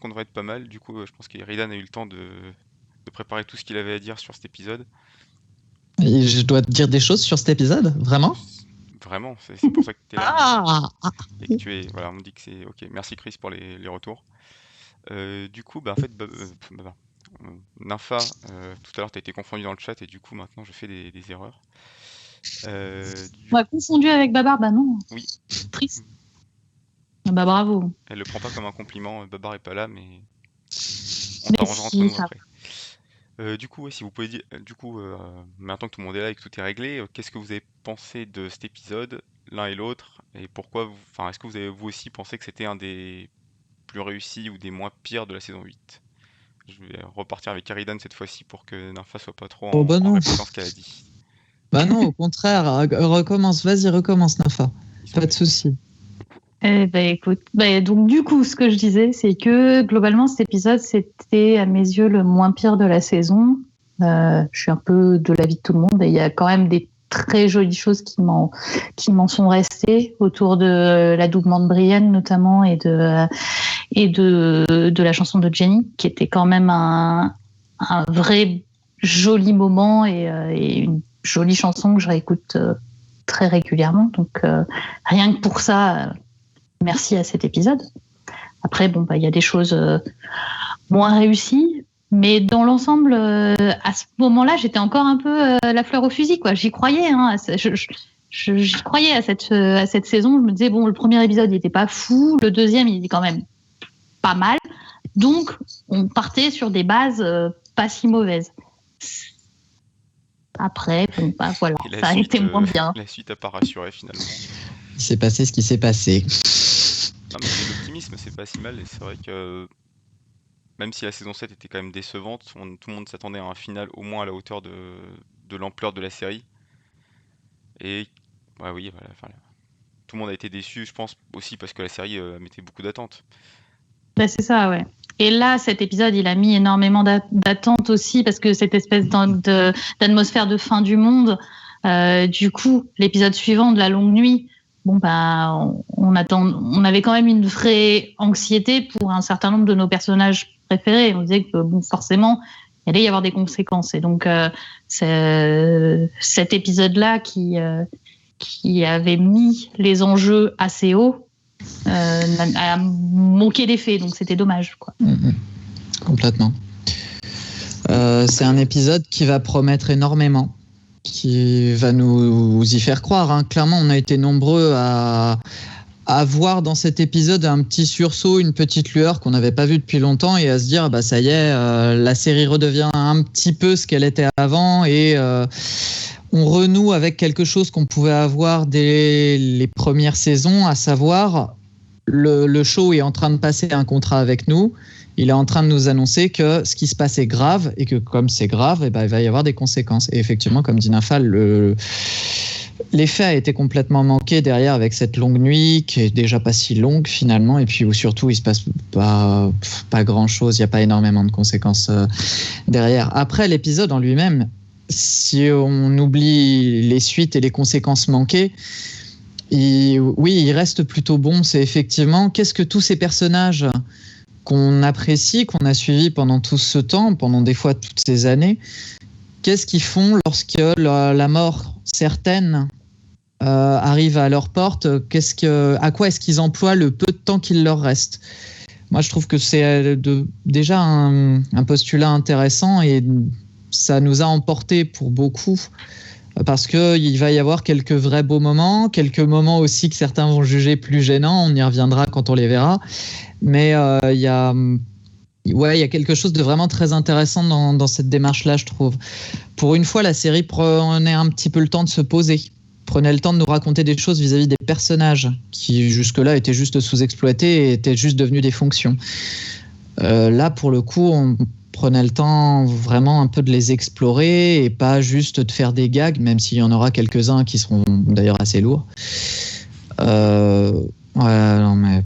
qu'on devrait être pas mal. Du coup, je pense qu'Eridan a eu le temps de préparer tout ce qu'il avait à dire sur cet épisode. Et je dois te dire des choses sur cet épisode, vraiment? Vraiment, c'est pour ça que tu es là. Ah, Et que tu es. Voilà, on me dit que c'est. Ok, merci Chris pour les retours. Du coup, bah, en fait, Nympha, tout à l'heure, tu as été confondu dans le chat et du coup, maintenant, je fais des erreurs. On m'a confondu avec Babar, bah non. Oui. Triste. Bah bravo. Elle le prend pas comme un compliment, Babar est pas là, mais on Mais t'arrangera entre si, nous ça- après. Du coup, ouais, si vous pouvez dire, maintenant que tout le monde est là et que tout est réglé, qu'est-ce que vous avez pensé de cet épisode, l'un et l'autre, et pourquoi enfin, est-ce que vous avez vous aussi pensé que c'était un des plus réussis ou des moins pires de la saison 8? Je vais repartir avec Eridan cette fois-ci pour que Nympha soit pas trop Oh, bah en non. répétant ce qu'elle a dit. Bah non, au contraire, recommence, vas-y, recommence, Nafa. Pas de souci. Eh ben écoute, donc du coup, ce que je disais, c'est que globalement, cet épisode, c'était à mes yeux le moins pire de la saison. Je suis un peu de l'avis de tout le monde et il y a quand même des très jolies choses qui m'en sont restées autour de l'adoubement de Brienne notamment et de la chanson de Jenny, qui était quand même un vrai joli moment et une jolie chanson que je réécoute très régulièrement. Donc rien que pour ça, merci à cet épisode. Après, bon, il y a des choses moins réussies, mais dans l'ensemble, à ce moment-là, j'étais encore un peu la fleur au fusil, quoi. J'y croyais, hein. J'y croyais à cette saison. Je me disais, bon, le premier épisode, il était pas fou. Le deuxième, il était quand même pas mal. Donc, on partait sur des bases pas si mauvaises. Après, bon, voilà, ça a été moins bien. La suite a pas rassuré finalement. Il s'est passé ce qui s'est passé. Non, mais l'optimisme, c'est pas si mal, et c'est vrai que même si la saison 7 était quand même décevante, tout le monde s'attendait à un final au moins à la hauteur de l'ampleur de la série. Et ouais, oui, voilà, enfin, tout le monde a été déçu, je pense, aussi parce que la série mettait beaucoup d'attentes. C'est ça, ouais. Et là, cet épisode, il a mis énormément d'attentes aussi, parce que cette espèce d'atmosphère de fin du monde, du coup, l'épisode suivant de la longue nuit, bon, on avait quand même une vraie anxiété pour un certain nombre de nos personnages préférés. On disait que, bon, forcément, il allait y avoir des conséquences. Et donc, cet épisode-là qui avait mis les enjeux assez haut, a manqué d'effet, donc c'était dommage, quoi. Complètement. C'est un épisode qui va promettre énormément, qui va nous y faire croire, hein. Clairement, on a été nombreux à voir dans cet épisode un petit sursaut, une petite lueur qu'on n'avait pas vue depuis longtemps, et à se dire, bah ça y est, la série redevient un petit peu ce qu'elle était avant, et on renoue avec quelque chose qu'on pouvait avoir dès les premières saisons, à savoir le show est en train de passer un contrat avec nous. Il est en train de nous annoncer que ce qui se passe est grave et que comme c'est grave, il va y avoir des conséquences. Et effectivement, comme dit Nympha, l'effet a été complètement manqué derrière avec cette longue nuit qui est déjà pas si longue finalement, et puis où surtout il se passe pas grand chose, il n'y a pas énormément de conséquences derrière. Après, l'épisode en lui-même, si on oublie les suites et les conséquences manquées, il reste plutôt bon. C'est effectivement, qu'est-ce que tous ces personnages qu'on apprécie, qu'on a suivis pendant tout ce temps, pendant des fois toutes ces années, qu'est-ce qu'ils font lorsque la mort certaine arrive à leur porte? À quoi est-ce qu'ils emploient le peu de temps qu'il leur reste? Moi, je trouve que c'est déjà un postulat intéressant, et ça nous a emportés pour beaucoup, parce qu'il va y avoir quelques vrais beaux moments, quelques moments aussi que certains vont juger plus gênants, on y reviendra quand on les verra, mais il y a quelque chose de vraiment très intéressant dans cette démarche-là, je trouve. Pour une fois, la série prenait un petit peu le temps de se poser, prenait le temps de nous raconter des choses vis-à-vis des personnages qui jusque-là étaient juste sous-exploités et étaient juste devenus des fonctions. Là, pour le coup, on prenait le temps vraiment un peu de les explorer et pas juste de faire des gags, même s'il y en aura quelques-uns qui seront d'ailleurs assez lourds. Non mais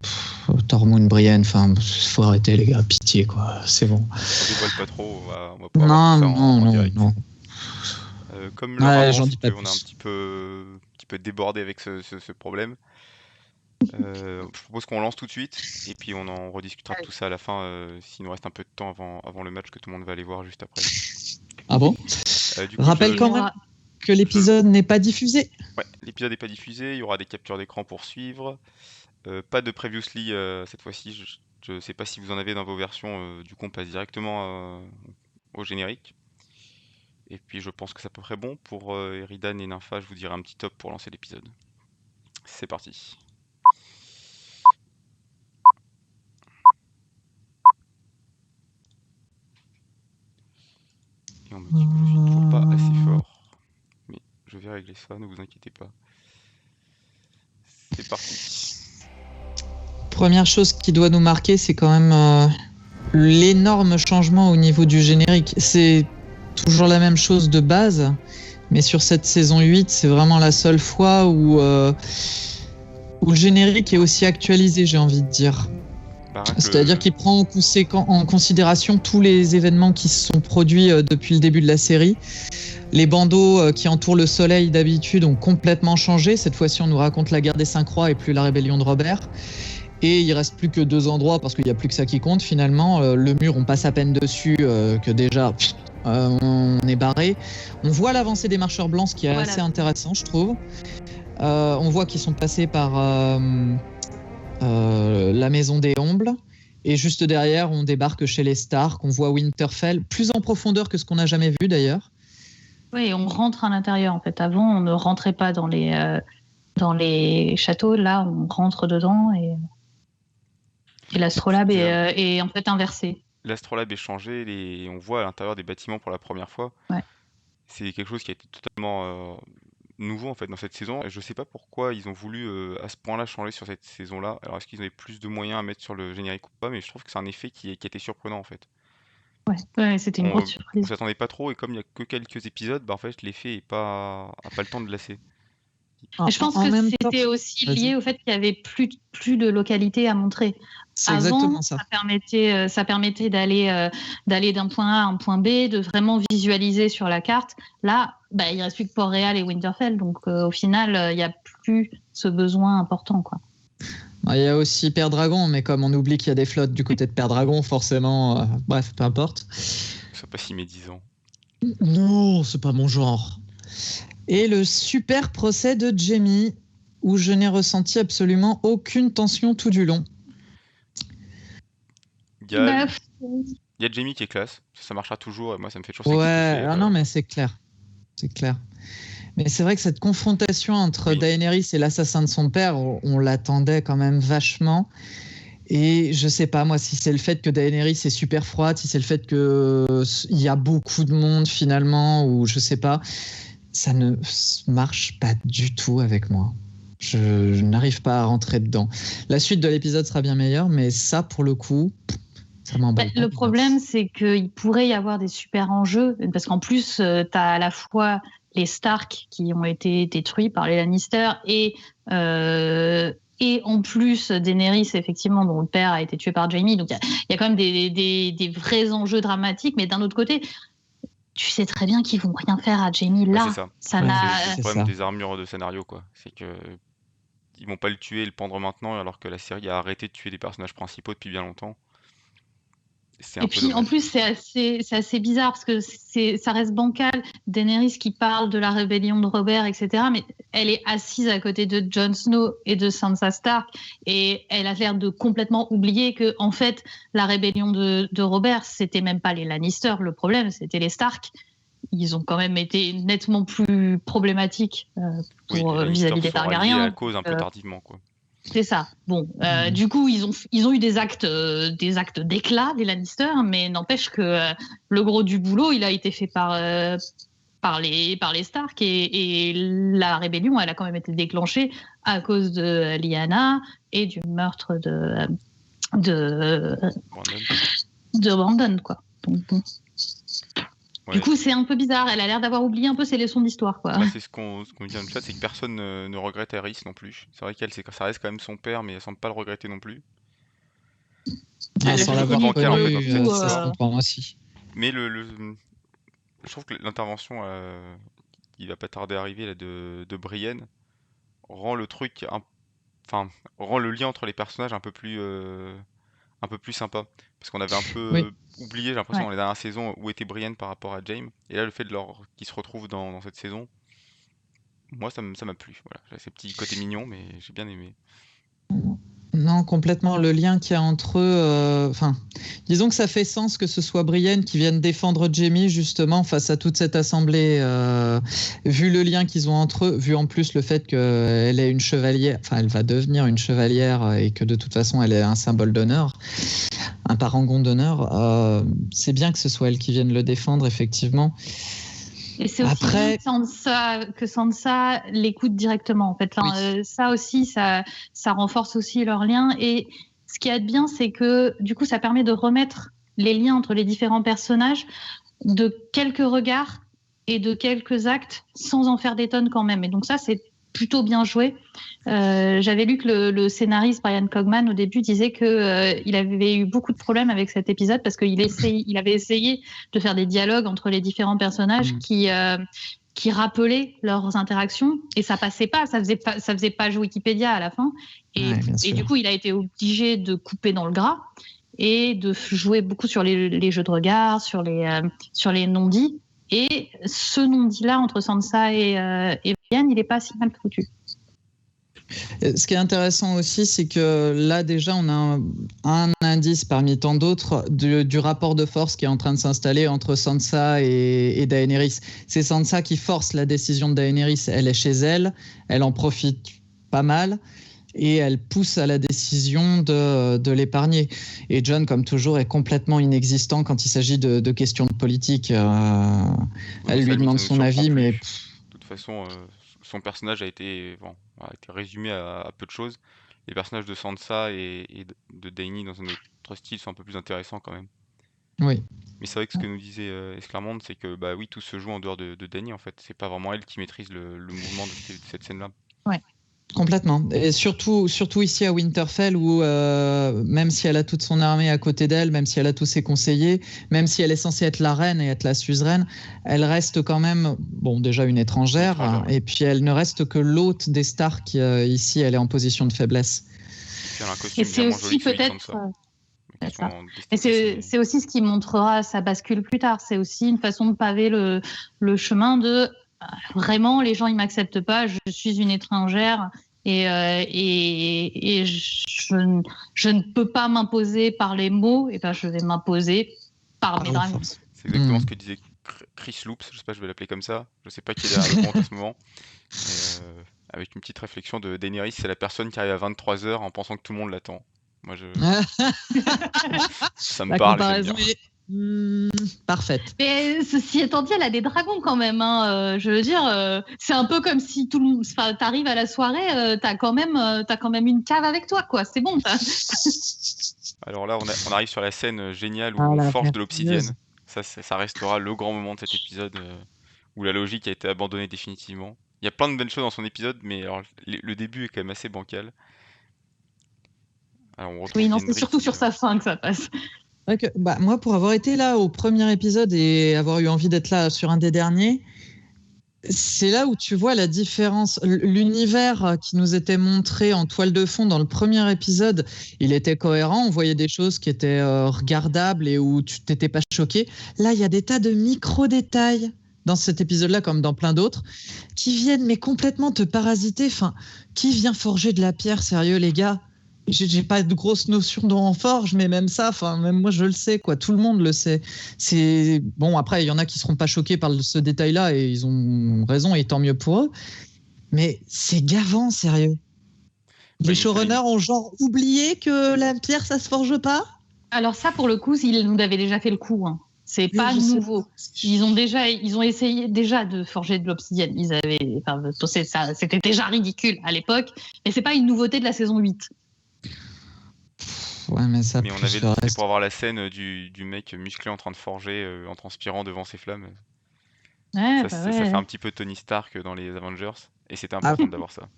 Tormund, Brienne, faut arrêter les gars, pitié quoi, c'est bon. On dévoile pas trop, on va pas avoir tout ça en direct. Non. Comme leur avance, on a un petit peu débordé avec ce problème. Je propose qu'on lance tout de suite et puis on en rediscutera de tout ça à la fin, s'il nous reste un peu de temps avant le match que tout le monde va aller voir juste après. Ah bon? Du coup, Rappelle Il y quand même aura- que l'épisode n'est pas diffusé. ouais, l'épisode n'est pas diffusé, il y aura des captures d'écran pour suivre. Pas de previously cette fois-ci. Je sais pas si vous en avez dans vos versions. Du coup, on passe directement au générique. Et puis, je pense que c'est à peu près bon. Pour Eridan et Nympha, je vous dirai un petit top pour lancer l'épisode. C'est parti. Et on me dit que je suis toujours pas assez fort. Mais je vais régler ça, ne vous inquiétez pas. C'est parti. Première chose qui doit nous marquer, c'est quand même l'énorme changement au niveau du générique. C'est toujours la même chose de base, mais sur cette saison 8, c'est vraiment la seule fois où le générique est aussi actualisé, j'ai envie de dire. Bah, rien que C'est-à-dire qu'il prend en considération tous les événements qui se sont produits depuis le début de la série. Les bandeaux qui entourent le soleil d'habitude ont complètement changé. Cette fois-ci, on nous raconte la guerre des Cinq Rois et plus la rébellion de Robert. Et il reste plus que 2 endroits parce qu'il n'y a plus que ça qui compte finalement. Le mur, on passe à peine dessus que déjà on est barré. On voit l'avancée des marcheurs blancs, ce qui est assez intéressant, je trouve. On voit qu'ils sont passés par la maison des Ombles. Et juste derrière, on débarque chez les Stark. On voit Winterfell, plus en profondeur que ce qu'on n'a jamais vu d'ailleurs. Oui, on rentre à l'intérieur en fait. Avant, on ne rentrait pas dans les châteaux. Là, on rentre dedans et l'astrolabe est en fait inversé. l'astrolabe est changé et on voit à l'intérieur des bâtiments pour la première fois. Ouais. C'est quelque chose qui a été totalement nouveau en fait dans cette saison. Et je sais pas pourquoi ils ont voulu à ce point-là changer sur cette saison-là. Alors est-ce qu'ils avaient plus de moyens à mettre sur le générique ou pas, mais je trouve que c'est un effet qui était surprenant en fait. Ouais, c'était une grosse On surprise. s'attendait pas trop et comme il y a que quelques épisodes, bah en fait l'effet a pas le temps de lasser. Je pense que c'était aussi lié au fait qu'il y avait plus de localité à montrer. C'est Avant, exactement ça. Ça permettait d'aller d'un point A à un point B, de vraiment visualiser sur la carte. Là, bah, il reste plus que Port-Réal et Winterfell, donc au final, il n'y a plus ce besoin important, quoi. Il y a aussi Père Dragon, mais comme on oublie qu'il y a des flottes du côté de Père Dragon, forcément, bref, peu importe. C'est pas si médisant. Non, c'est pas mon genre. Et le super procès de Jaime, où je n'ai ressenti absolument aucune tension tout du long. Il y a Jaime qui est classe, ça marchera toujours et moi ça me fait toujours Ouais, non mais c'est clair. C'est clair. Mais c'est vrai que cette confrontation entre Daenerys et l'assassin de son père, on l'attendait quand même vachement. Et je sais pas, moi, si c'est le fait que Daenerys est super froide, si c'est le fait qu'il y a beaucoup de monde finalement, ou je sais pas, ça ne marche pas du tout avec moi. Je n'arrive pas à rentrer dedans. La suite de l'épisode sera bien meilleure, mais ça, pour le coup, ça m'emballe pas. Le problème, c'est qu'il pourrait y avoir des super enjeux, parce qu'en plus, tu as à la fois les Stark qui ont été détruits par les Lannister et en plus Daenerys, effectivement, dont le père a été tué par Jaime. Donc il y a quand même des vrais enjeux dramatiques, mais d'un autre côté, tu sais très bien qu'ils vont rien faire à Jaime là. C'est ça. C'est le problème des armures de scénario, quoi. C'est que ils vont pas le tuer et le pendre maintenant, alors que la série a arrêté de tuer des personnages principaux depuis bien longtemps. Et puis en plus c'est assez bizarre parce que ça reste bancal. Daenerys qui parle de la rébellion de Robert, etc. Mais elle est assise à côté de Jon Snow et de Sansa Stark et elle a l'air de complètement oublier que en fait la rébellion de Robert c'était même pas les Lannister le problème, c'était les Stark. Ils ont quand même été nettement plus problématiques vis-à-vis des Targaryens. À la cause un peu tardivement, quoi. C'est ça. Bon, du coup, ils ont eu des actes d'éclat, les Lannister, mais n'empêche que le gros du boulot, il a été fait par les Stark et la rébellion, elle a quand même été déclenchée à cause de Lyanna et du meurtre de Brandon, quoi. Donc, bon. Ouais. Du coup, c'est un peu bizarre. Elle a l'air d'avoir oublié un peu ses leçons d'histoire, quoi. Bah, c'est ce qu'on dit dans le chat, c'est que personne ne regrette Aerys non plus. C'est vrai qu'elle, ça reste quand même son père, mais elle semble pas le regretter non plus. Sans l'avoir connu, ça se comprend aussi. Mais je trouve que l'intervention qui va pas tarder à arriver là, de Brienne rend le truc enfin, rend le lien entre les personnages un peu plus sympa. Parce qu'on avait un Oui. peu oublié, j'ai l'impression, Ouais. dans les dernières saisons, où était Brienne par rapport à Jaime. Et là, le fait qu'ils se retrouvent dans cette saison, moi, ça m'a plu. Voilà. J'ai ces petits côtés mignons, mais j'ai bien aimé. Non, complètement. Le lien qu'il y a entre eux. Enfin, disons que ça fait sens que ce soit Brienne qui vienne défendre Jaime justement face à toute cette assemblée. Vu le lien qu'ils ont entre eux, vu en plus le fait qu'elle est une chevalière, enfin, elle va devenir une chevalière et que de toute façon, elle est un symbole d'honneur, un parangon d'honneur. C'est bien que ce soit elle qui vienne le défendre, effectivement. Et c'est aussi Après, que Sansa l'écoute directement. En fait, enfin, oui. ça aussi, ça renforce aussi leur lien. Et ce qui est bien, c'est que du coup, ça permet de remettre les liens entre les différents personnages de quelques regards et de quelques actes sans en faire des tonnes quand même. Et donc ça, c'est plutôt bien joué. J'avais lu que le scénariste Brian Cogman au début disait que il avait eu beaucoup de problèmes avec cet épisode parce qu'il avait essayé de faire des dialogues entre les différents personnages qui rappelaient leurs interactions et ça passait pas, ça faisait page Wikipédia à la fin et du coup il a été obligé de couper dans le gras et de jouer beaucoup sur les jeux de regard, sur les non-dits. Et ce non-dit-là entre Sansa et Brienne, il n'est pas si mal foutu. Ce qui est intéressant aussi, c'est que là, déjà, on a un indice parmi tant d'autres du rapport de force qui est en train de s'installer entre Sansa et Daenerys. C'est Sansa qui force la décision de Daenerys. Elle est chez elle, elle en profite pas mal et elle pousse à la décision de l'épargner. Et Jon, comme toujours, est complètement inexistant quand il s'agit de questions de politique. Elle lui demande son avis, mais... De toute façon, son personnage a été résumé à peu de choses. Les personnages de Sansa et de Dany dans un autre style sont un peu plus intéressants quand même. Oui. Mais c'est vrai que ce que nous disait Esclarmonde, c'est que bah oui, tout se joue en dehors de Dany en fait. C'est pas vraiment elle qui maîtrise le mouvement de cette scène-là. Ouais. Complètement. Et surtout ici à Winterfell où même si elle a toute son armée à côté d'elle, même si elle a tous ses conseillers, même si elle est censée être la reine et être la suzeraine, elle reste quand même, bon, déjà une étrangère, et puis elle ne reste que l'hôte des Stark. Ici, elle est en position de faiblesse. Et puis elle a un costume Et c'est vraiment aussi joli, celui de peut-être... Sansa. Mais c'est aussi ce qui montrera sa bascule plus tard. C'est aussi une façon de paver le chemin de vraiment les gens ils m'acceptent pas, je suis une étrangère et je ne peux pas m'imposer par les mots, et ben je vais m'imposer par mes dragons. C'est exactement ce que disait Chris Loops, je sais pas, je vais l'appeler comme ça. Je sais pas qui est derrière le compte à ce moment. Avec une petite réflexion de Daenerys, c'est la personne qui arrive à 23h en pensant que tout le monde l'attend. Moi, ça me parle, j'aime bien. Parfaite. Mais ceci étant dit, elle a des dragons quand même. Hein. Je veux dire, c'est un peu comme si tout le monde, t'arrives à la soirée, t'as quand même une cave avec toi, quoi. C'est bon. Alors là, on arrive sur la scène géniale où on forge de l'obsidienne. Ça restera le grand moment de cet épisode où la logique a été abandonnée définitivement. Il y a plein de belles choses dans son épisode, mais alors, le début est quand même assez bancal. Alors, oui, non, c'est surtout sur sa fin que ça passe. Bah, moi, pour avoir été là au premier épisode et avoir eu envie d'être là sur un des derniers, c'est là où tu vois la différence. L'univers qui nous était montré en toile de fond dans le premier épisode, il était cohérent. On voyait des choses qui étaient regardables et où tu t'étais pas choqué. Là, il y a des tas de micro-détails dans cet épisode-là, comme dans plein d'autres, qui viennent mais complètement te parasiter. Enfin, qui vient forger de la pierre, sérieux, les gars? J'ai pas de grosse notion d'en forge, mais même ça, enfin même moi je le sais, quoi. Tout le monde le sait. C'est bon. Après, il y en a qui seront pas choqués par ce détail-là et ils ont raison et tant mieux pour eux. Mais c'est gavant, sérieux. Les showrunners ont genre oublié que la pierre ça se forge pas. Alors ça, pour le coup, ils nous avaient déjà fait le coup. Hein. C'est pas nouveau. Ils ont essayé déjà de forger de l'obsidienne. C'était déjà ridicule à l'époque, mais c'est pas une nouveauté de la saison 8. Ouais, mais ça. Mais on avait c'était pour avoir la scène du mec musclé en train de forger en transpirant devant ses flammes. Ouais, ça fait un petit peu Tony Stark dans les Avengers, et c'était important d'avoir ça.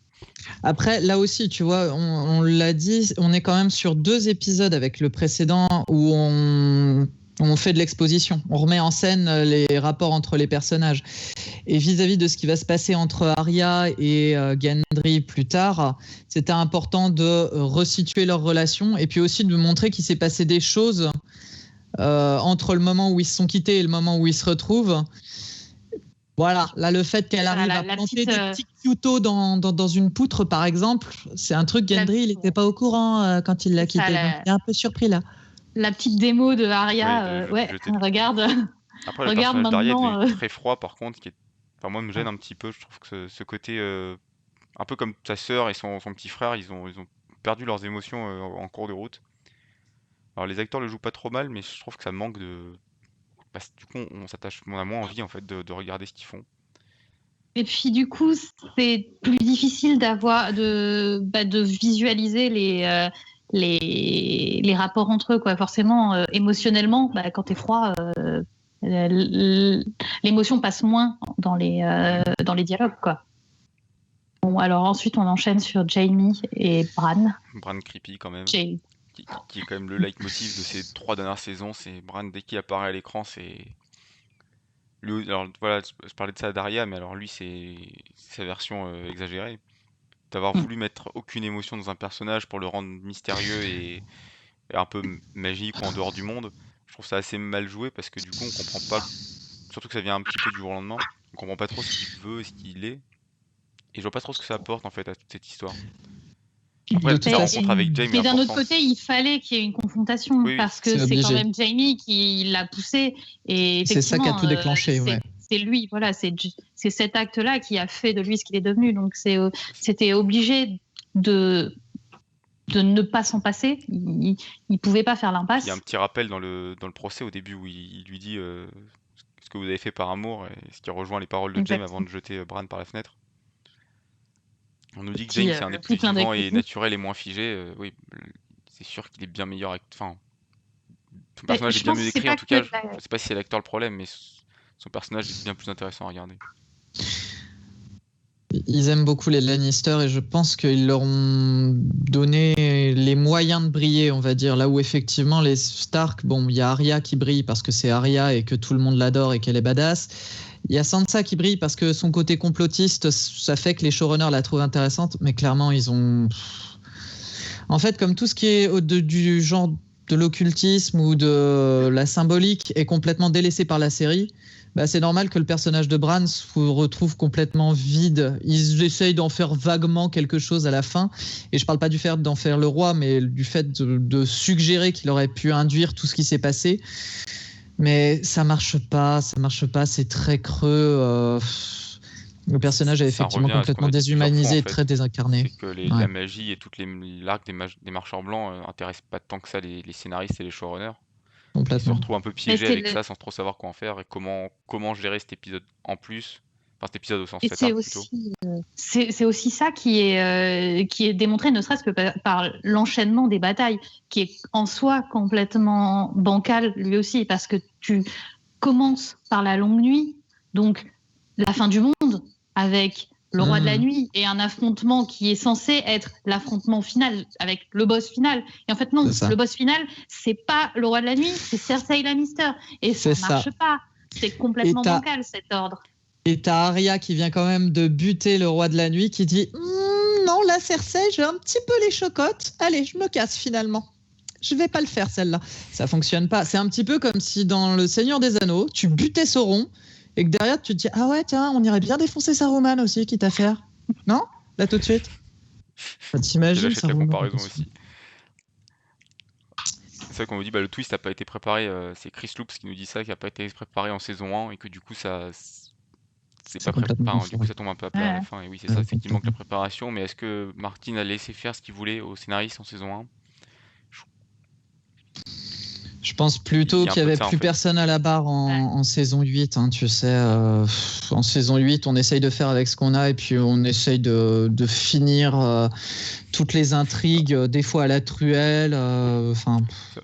Après, là aussi, tu vois, on l'a dit, on est quand même sur 2 épisodes avec le précédent où on fait de l'exposition, on remet en scène les rapports entre les personnages. Et vis-à-vis de ce qui va se passer entre Arya et Gendry plus tard, c'était important de resituer leur relation et puis aussi de montrer qu'il s'est passé des choses entre le moment où ils se sont quittés et le moment où ils se retrouvent. Voilà, là le fait qu'elle arrive à planter des petits Kyuto dans une poutre par exemple, c'est un truc Gendry il n'était pas au courant quand il l'a quitté, donc il est un peu surpris là. La petite démo de Arya, regarde. Après le personnage d'Arya est devenu très froid par contre, enfin moi me gêne un petit peu, je trouve que ce côté un peu comme sa sœur et son petit frère, ils ont perdu leurs émotions en cours de route. Alors les acteurs le jouent pas trop mal, mais je trouve que ça manque de... du coup, on a moins envie en fait de regarder ce qu'ils font. Et puis du coup, c'est plus difficile de visualiser les rapports entre eux, quoi. Forcément, émotionnellement, quand t'es froid, l'émotion passe moins dans les dialogues, quoi. Bon, alors ensuite, on enchaîne sur Jaime et Bran. Bran creepy quand même. Qui est quand même le leitmotiv de ces 3 dernières saisons. C'est Bran, dès qu'il apparaît à l'écran, c'est... Lui, alors voilà, je parlais de ça à Daria, mais alors lui, c'est sa version exagérée. D'avoir voulu mettre aucune émotion dans un personnage pour le rendre mystérieux et un peu magique ou en dehors du monde, je trouve ça assez mal joué parce que du coup, on comprend pas, surtout que ça vient un petit peu du jour au lendemain, on comprend pas trop ce qu'il veut et ce qu'il est. Et je vois pas trop ce que ça apporte en fait à toute cette histoire. Après, sa rencontre avec Jaime. Mais d'un autre côté, il fallait qu'il y ait une confrontation parce que c'est quand même Jaime qui l'a poussé. Et c'est ça qui a tout déclenché. C'est lui, voilà, c'est cet acte-là qui a fait de lui ce qu'il est devenu. Donc c'était obligé de ne pas s'en passer. Il pouvait pas faire l'impasse. Il y a un petit rappel dans le procès au début où il lui dit ce que vous avez fait par amour, et ce qui rejoint les paroles de Jaime avant de jeter Bran par la fenêtre. On nous dit que Jaime c'est un des plus vivants et naturel et moins figé. Oui, c'est sûr qu'il est bien meilleur. Enfin, son personnage est bien mieux écrit en tout cas. Je sais pas si c'est l'acteur le problème, mais son personnage est bien plus intéressant à regarder. Ils aiment beaucoup les Lannister et je pense qu'ils leur ont donné les moyens de briller, on va dire. Là où effectivement les Stark, bon, il y a Arya qui brille parce que c'est Arya et que tout le monde l'adore et qu'elle est badass. Il y a Sansa qui brille parce que son côté complotiste, ça fait que les showrunners la trouvent intéressante, mais clairement ils ont... En fait, comme tout ce qui est du genre de l'occultisme ou de la symbolique est complètement délaissé par la série, c'est normal que le personnage de Bran se retrouve complètement vide. Ils essayent d'en faire vaguement quelque chose à la fin. Et je ne parle pas du fait d'en faire le roi, mais du fait de suggérer qu'il aurait pu induire tout ce qui s'est passé. Mais ça marche pas, c'est très creux. Le personnage est effectivement complètement déshumanisé et très désincarné. C'est que la magie et l'arc des marcheurs blancs intéressent pas tant que ça les scénaristes et les showrunners. Ils se retrouvent un peu piégés avec ça sans trop savoir quoi en faire et comment gérer cet épisode en plus. Enfin, cet épisode au sens cet arc plutôt. C'est aussi ça qui est démontré, ne serait-ce que par l'enchaînement des batailles, qui est en soi complètement bancal lui aussi, parce que tu commences par la longue nuit, donc la fin du monde, avec le roi de la nuit et un affrontement qui est censé être l'affrontement final avec le boss final. Et en fait, non, le boss final, c'est pas le roi de la nuit, c'est Cersei Lannister. Et ça marche pas. C'est complètement bancal, cet ordre. Et t'as Arya qui vient quand même de buter le roi de la nuit qui dit non, là, Cersei, j'ai un petit peu les chocottes. Allez, je me casse finalement. Je vais pas le faire, celle-là. Ça fonctionne pas. C'est un petit peu comme si dans Le Seigneur des Anneaux, tu butais Sauron et que derrière, tu te dis ah ouais, tiens, on irait bien défoncer Saruman aussi, quitte à faire. Non ? Là, tout de suite. T'imagines, ça la comparaison aussi. C'est vrai qu'on nous dit le twist n'a pas été préparé. C'est Chris Loops qui nous dit ça, qui n'a pas été préparé en saison 1 et que du coup, ça. C'est pas préparé. Du coup, ça tombe un peu à plat à la fin. Et oui, c'est ça, effectivement, que la préparation. Mais est-ce que Martin a laissé faire ce qu'il voulait aux scénaristes en saison 1 ? Je pense plutôt qu'il n'y avait plus personne à la barre en saison 8. Hein, tu sais, en saison 8, on essaye de faire avec ce qu'on a et puis on essaye de finir toutes les intrigues, des fois à la truelle.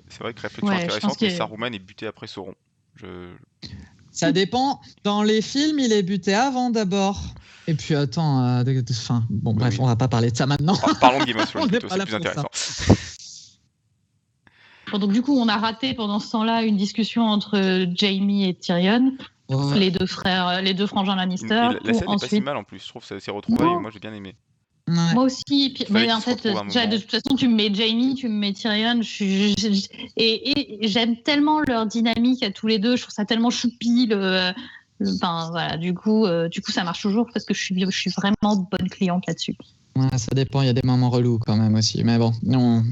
C'est vrai que réflexion intéressante, mais Saruman est buté après Sauron. Ça dépend. Dans les films, il est buté avant d'abord. Et puis attends, bref, on va pas parler de ça maintenant. Parlons de Game of Thrones plutôt, c'est plus intéressant. Bon, donc du coup, on a raté pendant ce temps-là une discussion entre Jaime et Tyrion. Ouais. les deux frères, les deux frangins Et Lannister, la scène pour est pas si ensuite. mal en plus, je trouve ces retrouvailles, Non, moi j'ai bien aimé. Ouais. moi aussi. Il fallait Mais en qu'ils se fait, retrouvent un déjà, de moment. toute façon, tu me mets Jamie, tu me mets Tyrion, et j'aime tellement leur dynamique à tous les deux. Je trouve ça tellement choupi. Enfin, voilà, du coup, ça marche toujours parce que je suis vraiment bonne cliente là-dessus. Ouais, ça dépend, il y a des moments relous quand même aussi. Mais bon, non,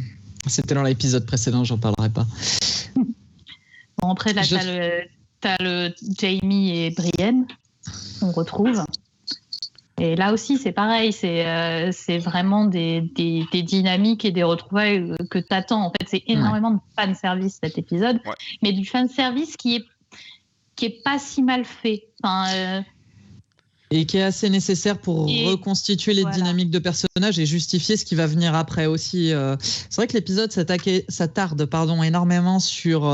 c'était dans l'épisode précédent, j'en parlerai pas. Bon, après, là, t'as le Jamie et Brienne, on retrouve. Et là aussi, c'est pareil, c'est vraiment des dynamiques et des retrouvailles que t'attends. En fait, c'est énormément de fanservice cet épisode, Ouais. mais du fanservice qui est pas si mal fait. Enfin, Et qui est assez nécessaire pour reconstituer les dynamiques de personnages et justifier ce qui va venir après aussi. C'est vrai que l'épisode s'attarde énormément sur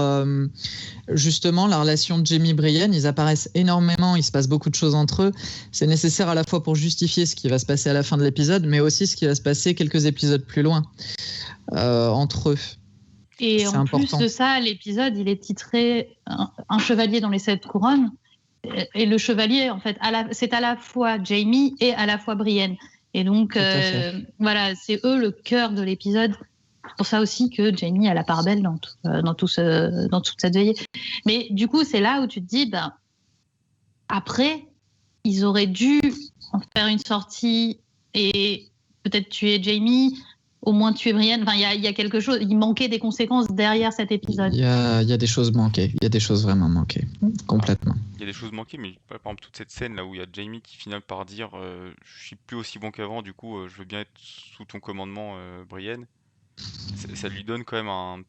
justement la relation de Jamie et Brienne. Ils apparaissent énormément, il se passe beaucoup de choses entre eux. C'est nécessaire à la fois pour justifier ce qui va se passer à la fin de l'épisode, mais aussi ce qui va se passer quelques épisodes plus loin entre eux. Et en plus de ça, l'épisode, il est titré Un chevalier dans les 7 couronnes. Et le chevalier, en fait, c'est à la fois Jamie et à la fois Brienne. Et donc, voilà, c'est eux le cœur de l'épisode. C'est pour ça aussi que Jamie a la part belle dans toute cette veillée. Mais du coup, c'est là où tu te dis, ben, après, ils auraient dû en faire une sortie et peut-être tuer Jamie, au moins tuer Brienne. Enfin, il y a quelque chose, il manquait des conséquences derrière cet épisode. Il y a des choses manquées, il y a des choses vraiment manquées, complètement. Il y a des choses manquées, mais par exemple toute cette scène là où il y a Jamie qui finit par dire je suis plus aussi bon qu'avant, du coup je veux bien être sous ton commandement, Brienne. Ça lui donne quand même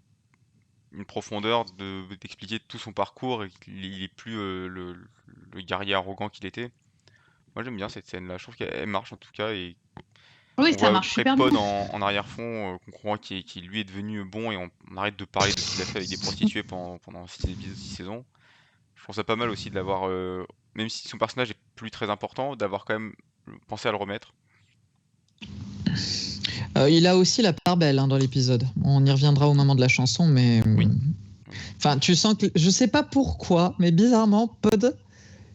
une profondeur d'expliquer tout son parcours et qu'il est plus le guerrier arrogant qu'il était. Moi j'aime bien cette scène là, je trouve qu'elle marche en tout cas, et oui, on ça voit marche super Pod bien. en arrière-fond, qu'on comprend qu'il lui est devenu bon, et on arrête de parler de ce qu'il a fait avec des prostituées pendant 6 épisodes, 6 saisons. Je trouve ça pas mal aussi de l'avoir, même si son personnage est plus très important, d'avoir quand même pensé à le remettre. Il a aussi la part belle dans l'épisode. On y reviendra au moment de la chanson, mais Oui. Enfin, tu sens que je sais pas pourquoi, mais bizarrement, Pod,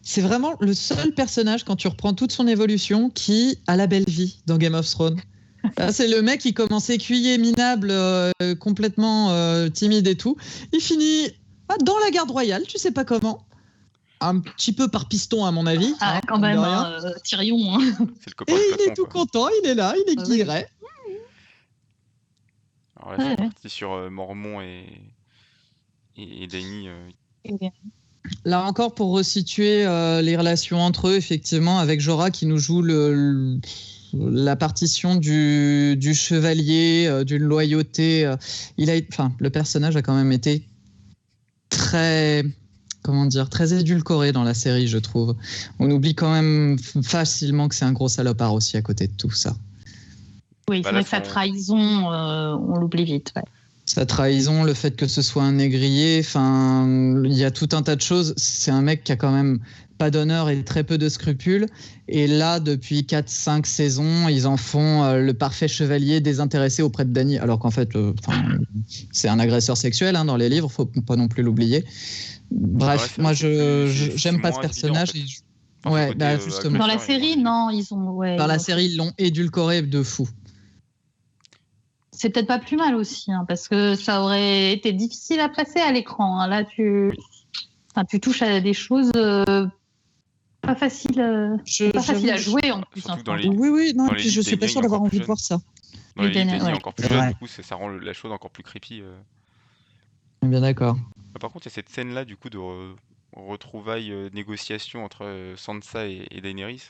c'est vraiment le seul personnage quand tu reprends toute son évolution qui a la belle vie dans Game of Thrones. C'est le mec qui commence écuyer, minable, complètement timide et tout. Il finit dans la garde royale, tu sais pas comment. Un petit peu par piston à mon avis. Quand même, Tyrion. C'est le copain et de il plafond, est tout quoi. content, il est là, il est guilleret. Alors là, c'est parti sur Mormont et Dany. Là encore, pour resituer les relations entre eux, effectivement, avec Jorah qui nous joue la partition du chevalier, d'une loyauté. Le personnage a quand même été très édulcoré dans la série, je trouve. On oublie quand même facilement que c'est un gros salopard aussi à côté de tout ça. Oui, c'est vrai que sa trahison, on l'oublie vite. Ouais. Sa trahison, le fait que ce soit un négrier, il y a tout un tas de choses. C'est un mec qui a quand même pas d'honneur et très peu de scrupules. Et là, depuis 4-5 saisons, ils en font le parfait chevalier désintéressé auprès de Dany. Alors qu'en fait, c'est un agresseur sexuel dans les livres, faut pas non plus l'oublier. Bref, moi, j'aime pas ce personnage. Justement. Dans la série, non, ils ont. Ouais, dans la série, ils l'ont édulcoré de fou. C'est peut-être pas plus mal aussi, parce que ça aurait été difficile à passer à l'écran. Là, tu touches à des choses pas faciles à jouer en plus. Oui, non, et puis je suis pas sûr d'avoir envie de voir ça. Dans les livres, Dany est encore plus jeune, du coup, ça rend la chose encore plus creepy. Bien d'accord. Par contre, il y a cette scène-là, du coup, de retrouvailles, négociations entre Sansa et Daenerys.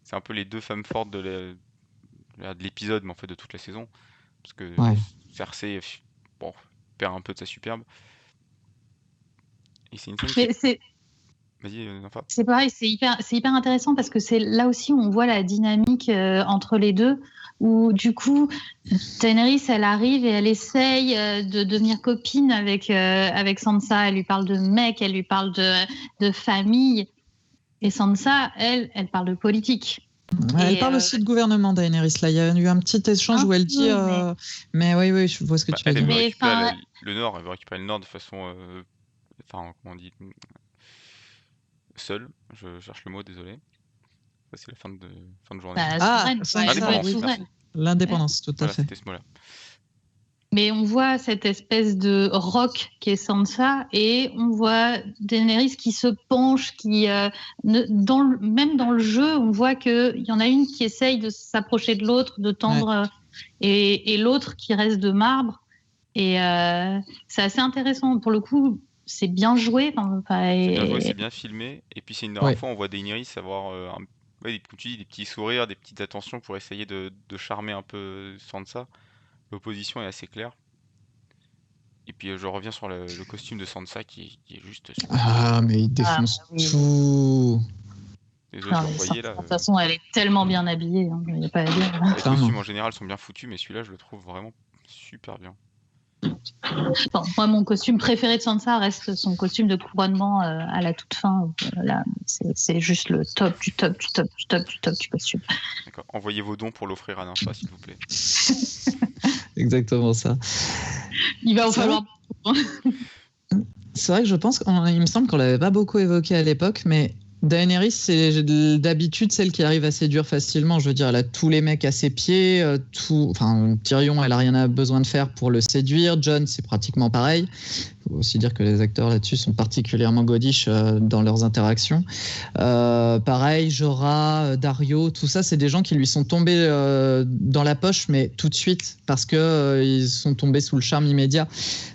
C'est un peu les deux femmes fortes de l'épisode, mais en fait de toute la saison. Parce que Cersei perd un peu de sa superbe. Et c'est une scène Vas-y, Nafa. C'est pareil, c'est hyper intéressant parce que c'est là aussi où on voit la dynamique entre les deux, où du coup Daenerys elle arrive et elle essaye de devenir copine avec Sansa. Elle lui parle de mec, elle lui parle de famille, et Sansa elle parle de politique. Elle parle aussi de gouvernement, Daenerys. Là, il y a eu un petit échange où elle dit. Mais oui, je vois ce que tu veux dire. Elle veut récupérer le Nord, de façon. Comment on dit seul. Je cherche le mot, désolé. Ça, c'est la fin de journée. Bah, Ah, souveraine, quoi. Elle veut être Indépendance, oui, merci. souveraine. l'indépendance, tout à Voilà, fait. c'était ce mot-là. Mais on voit cette espèce de roc qui est Sansa et on voit Daenerys qui se penche, même dans le jeu, on voit qu'il y en a une qui essaye de s'approcher de l'autre, de tendre, et l'autre qui reste de marbre. Et c'est assez intéressant. Pour le coup, c'est bien joué. C'est bien joué, c'est bien filmé. Et puis c'est une dernière Ouais. fois, on voit Daenerys avoir, ouais, comme tu dis, des petits sourires, des petites attentions pour essayer de charmer un peu Sansa. L'opposition est assez claire. Et puis je reviens sur le costume de Sansa qui est juste super. Ah, mais il Ah, défonce oui. tout. Les Non, autres, mais vous voyez là, de toute façon, elle est tellement bien habillée. Il n'y a pas à dire. les Clairement. costumes en général sont bien foutus, mais celui-là, je le trouve vraiment super bien. Bon, moi, mon costume préféré de Sansa reste son costume de couronnement à la toute fin. Là, c'est juste le top du top du top du top du top du costume. D'accord. Envoyez vos dons pour l'offrir à Nympha, s'il vous plaît. Exactement ça. Il va en C'est falloir. C'est vrai que je pense qu'il me semble qu'on l'avait pas beaucoup évoqué à l'époque, mais Daenerys, c'est d'habitude celle qui arrive à séduire facilement. Je veux dire, elle a tous les mecs à ses pieds. Enfin, Tyrion, elle a rien à besoin de faire pour le séduire. Jon, c'est pratiquement pareil. Il faut aussi dire que les acteurs là-dessus sont particulièrement godiches dans leurs interactions. Pareil, Jorah, Dario, tout ça, c'est des gens qui lui sont tombés dans la poche, mais tout de suite, parce que ils sont tombés sous le charme immédiat.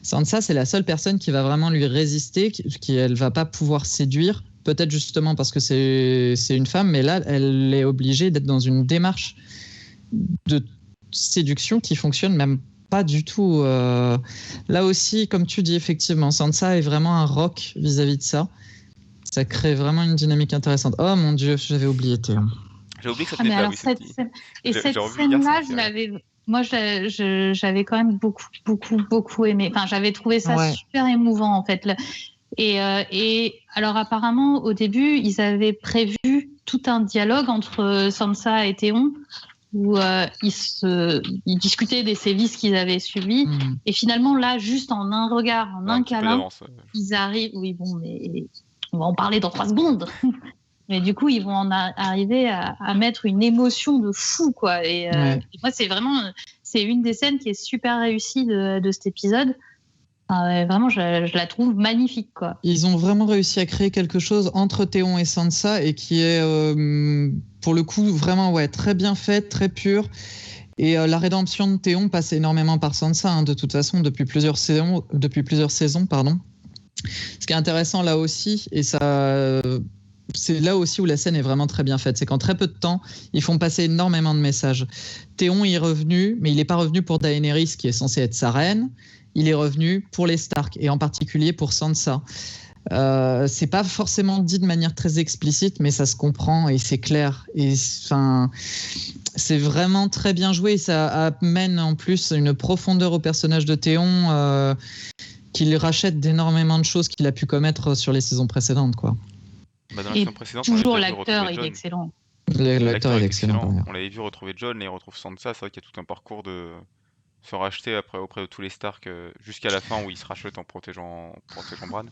Sansa, c'est la seule personne qui va vraiment lui résister, qui elle va pas pouvoir séduire. Peut-être justement parce que c'est une femme, mais là, elle est obligée d'être dans une démarche de séduction qui fonctionne même pas du tout. Là aussi, comme tu dis, effectivement, Sansa est vraiment un rock vis-à-vis de ça. Ça crée vraiment une dynamique intéressante. Oh mon Dieu, j'avais oublié Théon. J'ai oublié que ça Ah, venait mais de là, alors, oui. cette J'ai revu hier, ça scène-là, m'a fait rire. moi, j'avais quand même beaucoup aimé. Enfin, j'avais trouvé ça Ouais. super émouvant, en fait. Et alors, apparemment, au début, ils avaient prévu tout un dialogue entre Sansa et Théon où ils discutaient des sévices qu'ils avaient subis. Et finalement, là, juste en un regard, en Ouais, un un petit peu câlin, d'avance. ils arrivent. Oui, bon, mais on va en parler dans 3 secondes. Mais du coup, ils vont arriver à mettre une émotion de fou, quoi. Et moi, c'est une des scènes qui est super réussie de cet épisode. Vraiment, je la trouve magnifique, quoi. Ils ont vraiment réussi à créer quelque chose entre Théon et Sansa et qui est, pour le coup, vraiment très bien faite, très pure. Et la rédemption de Théon passe énormément par Sansa, hein, de toute façon, depuis plusieurs saisons, pardon. Ce qui est intéressant là aussi, et ça, c'est là aussi où la scène est vraiment très bien faite, c'est qu'en très peu de temps, ils font passer énormément de messages. Théon est revenu, mais il n'est pas revenu pour Daenerys, qui est censée être sa reine. Il est revenu pour les Stark, et en particulier pour Sansa. C'est pas forcément dit de manière très explicite, mais ça se comprend et c'est clair. Et enfin, c'est vraiment très bien joué. Et ça amène en plus une profondeur au personnage de Théon qu'il rachète d'énormément de choses qu'il a pu commettre sur les saisons précédentes, quoi. Bah, dans la Et saison précédente, on avait toujours déjà vu l'acteur, retrouver il est Jon. excellent. L'acteur est excellent, par ailleurs. On l'avait vu retrouver Jon et il retrouve Sansa. C'est vrai qu'il y a tout un parcours de se racheter après auprès de tous les Stark jusqu'à la fin où il se rachète en protégeant Bran.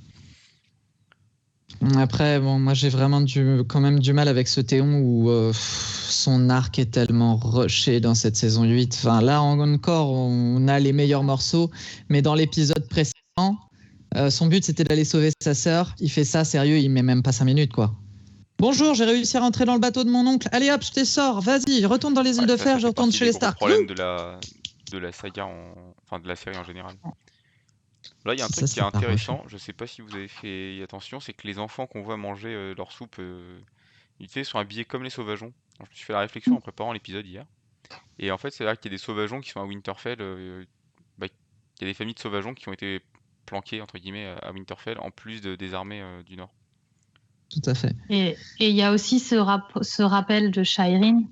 Après, bon, moi j'ai vraiment quand même du mal avec ce Théon où son arc est tellement rushé dans cette saison 8. Enfin, là encore, on a les meilleurs morceaux, mais dans l'épisode précédent, son but c'était d'aller sauver sa sœur. Il fait ça, sérieux, il met même pas 5 minutes, quoi. Bonjour, j'ai réussi à rentrer dans le bateau de mon oncle. Allez hop, je te sors, vas-y, retourne dans les îles de fer, je retourne chez les Stark. C'est le problème de la saga, enfin de la série en général. Là, il y a un truc qui est intéressant, je sais pas si vous avez fait attention, c'est que les enfants qu'on voit manger leur soupe, ils sont habillés comme les sauvageons. Alors, je me suis fait la réflexion en préparant l'épisode hier. Et en fait, c'est là qu'il y a des sauvageons qui sont à Winterfell. Il y a des familles de sauvageons qui ont été planquées, entre guillemets, à Winterfell, en plus des armées du Nord. Tout à fait. Et il y a aussi ce rappel de Shireen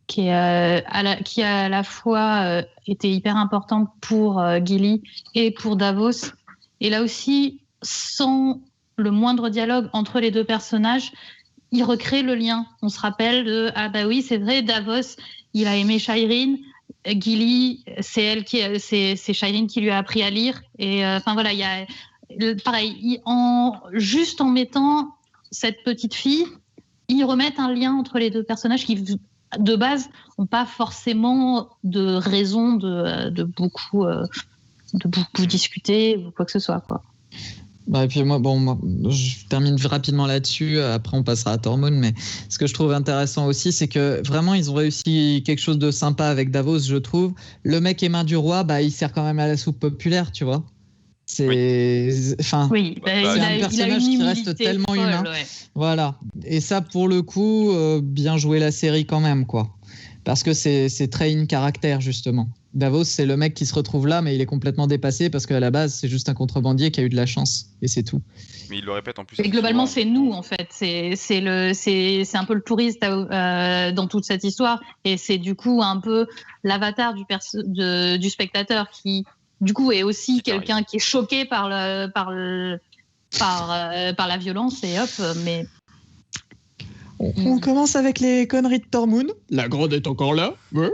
qui a à la fois été hyper importante pour Gilly et pour Davos. Et là aussi, sans le moindre dialogue entre les deux personnages, il recrée le lien. On se rappelle de ah bah oui, c'est vrai, Davos, il a aimé Shireen. Gilly, c'est Shireen qui lui a appris à lire. Et enfin voilà, il y a pareil, juste en mettant cette petite fille, ils remettent un lien entre les deux personnages qui, de base, n'ont pas forcément de raison de beaucoup discuter ou quoi que ce soit, quoi. Bah, et puis moi, je termine rapidement là-dessus, après on passera à Tormund, mais ce que je trouve intéressant aussi, c'est que vraiment ils ont réussi quelque chose de sympa avec Davos, je trouve. Le mec émin du roi, bah, il sert quand même à la soupe populaire, tu vois. C'est, enfin, Oui, Bah, il c'est a un une personnage qui reste humilité tellement folle, humain. ouais. Voilà. Et ça, pour le coup, bien joué la série quand même, quoi. Parce que c'est très in caractère, justement. Davos, c'est le mec qui se retrouve là, mais il est complètement dépassé parce qu'à la base, c'est juste un contrebandier qui a eu de la chance. Et c'est tout. Mais il le répète en plus Et assez globalement, souvent. c'est nous, en fait. C'est un peu le touriste dans toute cette histoire. Et c'est du coup un peu l'avatar du spectateur qui, du coup, est aussi Qui t'arrive. quelqu'un qui est choqué par la violence. Et hop, mais On commence avec les conneries de Tormund. La grande est encore là. Ouais.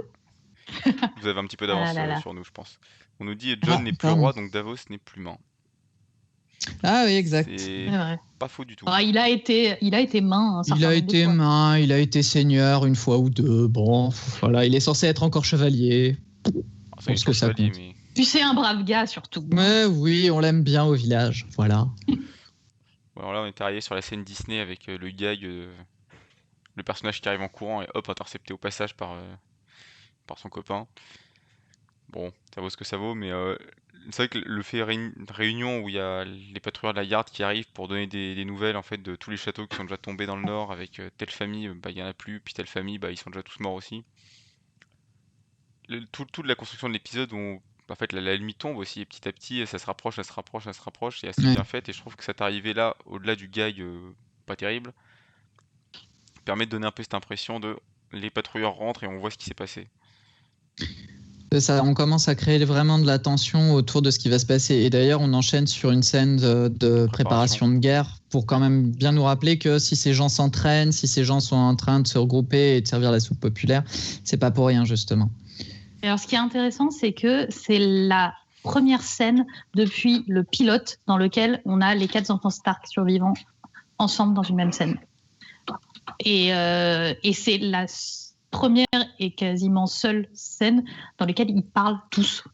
Vous avez un petit peu d'avance Ah là là. sur nous, je pense. On nous dit Jon n'est plus pardon. roi, donc Davos n'est plus main. Ah oui, exact. C'est c'est vrai. pas faux du tout. Ah, il a été main. Un certain Il a nombre de été fois. main, il a été seigneur une fois ou deux. Bon, voilà, il est censé être encore chevalier. Alors, ça, il est pense que toujours ça chevalier, compte. mais Puis c'est un brave gars, surtout. Mais oui, on l'aime bien au village. Voilà. bon, alors là, on est arrivé sur la scène Disney avec le gag, le personnage qui arrive en courant et hop, intercepté au passage par son copain. Bon, ça vaut ce que ça vaut, mais c'est vrai que le fait réunion où il y a les patrouilleurs de la garde qui arrivent pour donner des nouvelles en fait de tous les châteaux qui sont déjà tombés dans le nord avec telle famille, bah il y en a plus, puis telle famille, bah ils sont déjà tous morts aussi. Toute la construction de l'épisode où en fait la nuit tombe aussi et petit à petit ça se rapproche, ça se rapproche, ça se rapproche et assez Ouais. bien faite et je trouve que cette arrivée là, au-delà du gag pas terrible, permet de donner un peu cette impression de les patrouilleurs rentrent et on voit ce qui s'est passé. C'est ça, on commence à créer vraiment de la tension autour de ce qui va se passer. Et d'ailleurs, on enchaîne sur une scène de préparation de guerre pour quand même bien nous rappeler que si ces gens s'entraînent, si ces gens sont en train de se regrouper et de servir la soupe populaire, c'est pas pour rien, justement. Et alors, ce qui est intéressant, c'est que c'est la première scène depuis le pilote dans lequel on a les 4 enfants Stark survivants ensemble dans une même scène. Et c'est la première et quasiment seule scène dans laquelle ils parlent tous.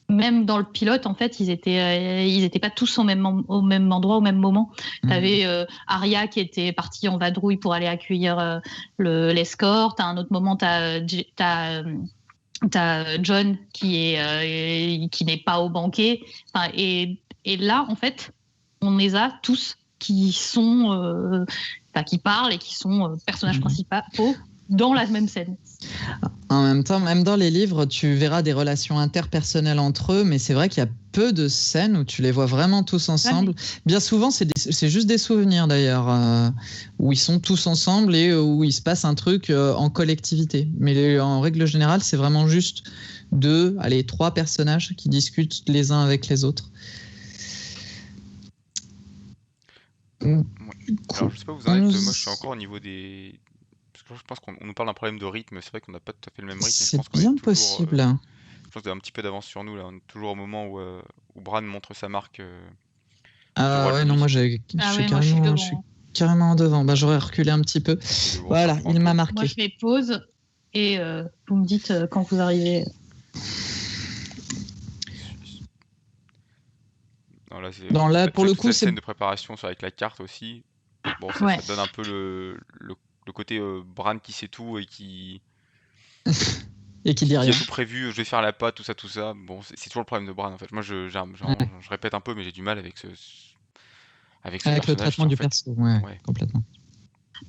Même dans le pilote, en fait, ils étaient pas tous au même endroit, au même moment. T'avais Arya qui était partie en vadrouille pour aller accueillir l'escorte. À un autre moment, t'as Jon qui n'est pas au banquet. Enfin, et là, en fait, on les a tous qui sont, qui parlent et qui sont personnages principaux dans la même scène. En même temps, même dans les livres, tu verras des relations interpersonnelles entre eux, mais c'est vrai qu'il y a peu de scènes où tu les vois vraiment tous ensemble. Bien souvent, c'est juste des souvenirs d'ailleurs, où ils sont tous ensemble et où il se passe un truc en collectivité. Mais en règle générale, c'est vraiment juste 3 personnages qui discutent les uns avec les autres. Ouais. Alors, je sais pas où vous en êtes, moi je suis encore au niveau des. Parce que je pense qu'on nous parle d'un problème de rythme, c'est vrai qu'on n'a pas tout à fait le même rythme. Mais je C'est pense qu'on bien est toujours, possible. je pense qu'il y a un petit peu d'avance sur nous là. On est toujours au moment où Bran montre sa marque du Ah roi de ouais, nuit. non, moi je suis carrément devant. Bah, j'aurais reculé un petit peu. Et bon, Voilà, ça reprend il un m'a peu. marqué. Moi, je fais pause et vous me dites quand vous arrivez. Non, là, Pour le toute coup, cette c'est scène de préparation avec la carte aussi. Bon, ça donne un peu le côté Bran qui sait tout et qui et qui dit a rien. tout prévu, je vais faire la patte, tout ça. Bon, c'est toujours le problème de Bran en fait. Moi, je répète un peu, mais j'ai du mal avec ce Avec le personnage traitement qui, en du fait, perso, ouais, ouais. complètement.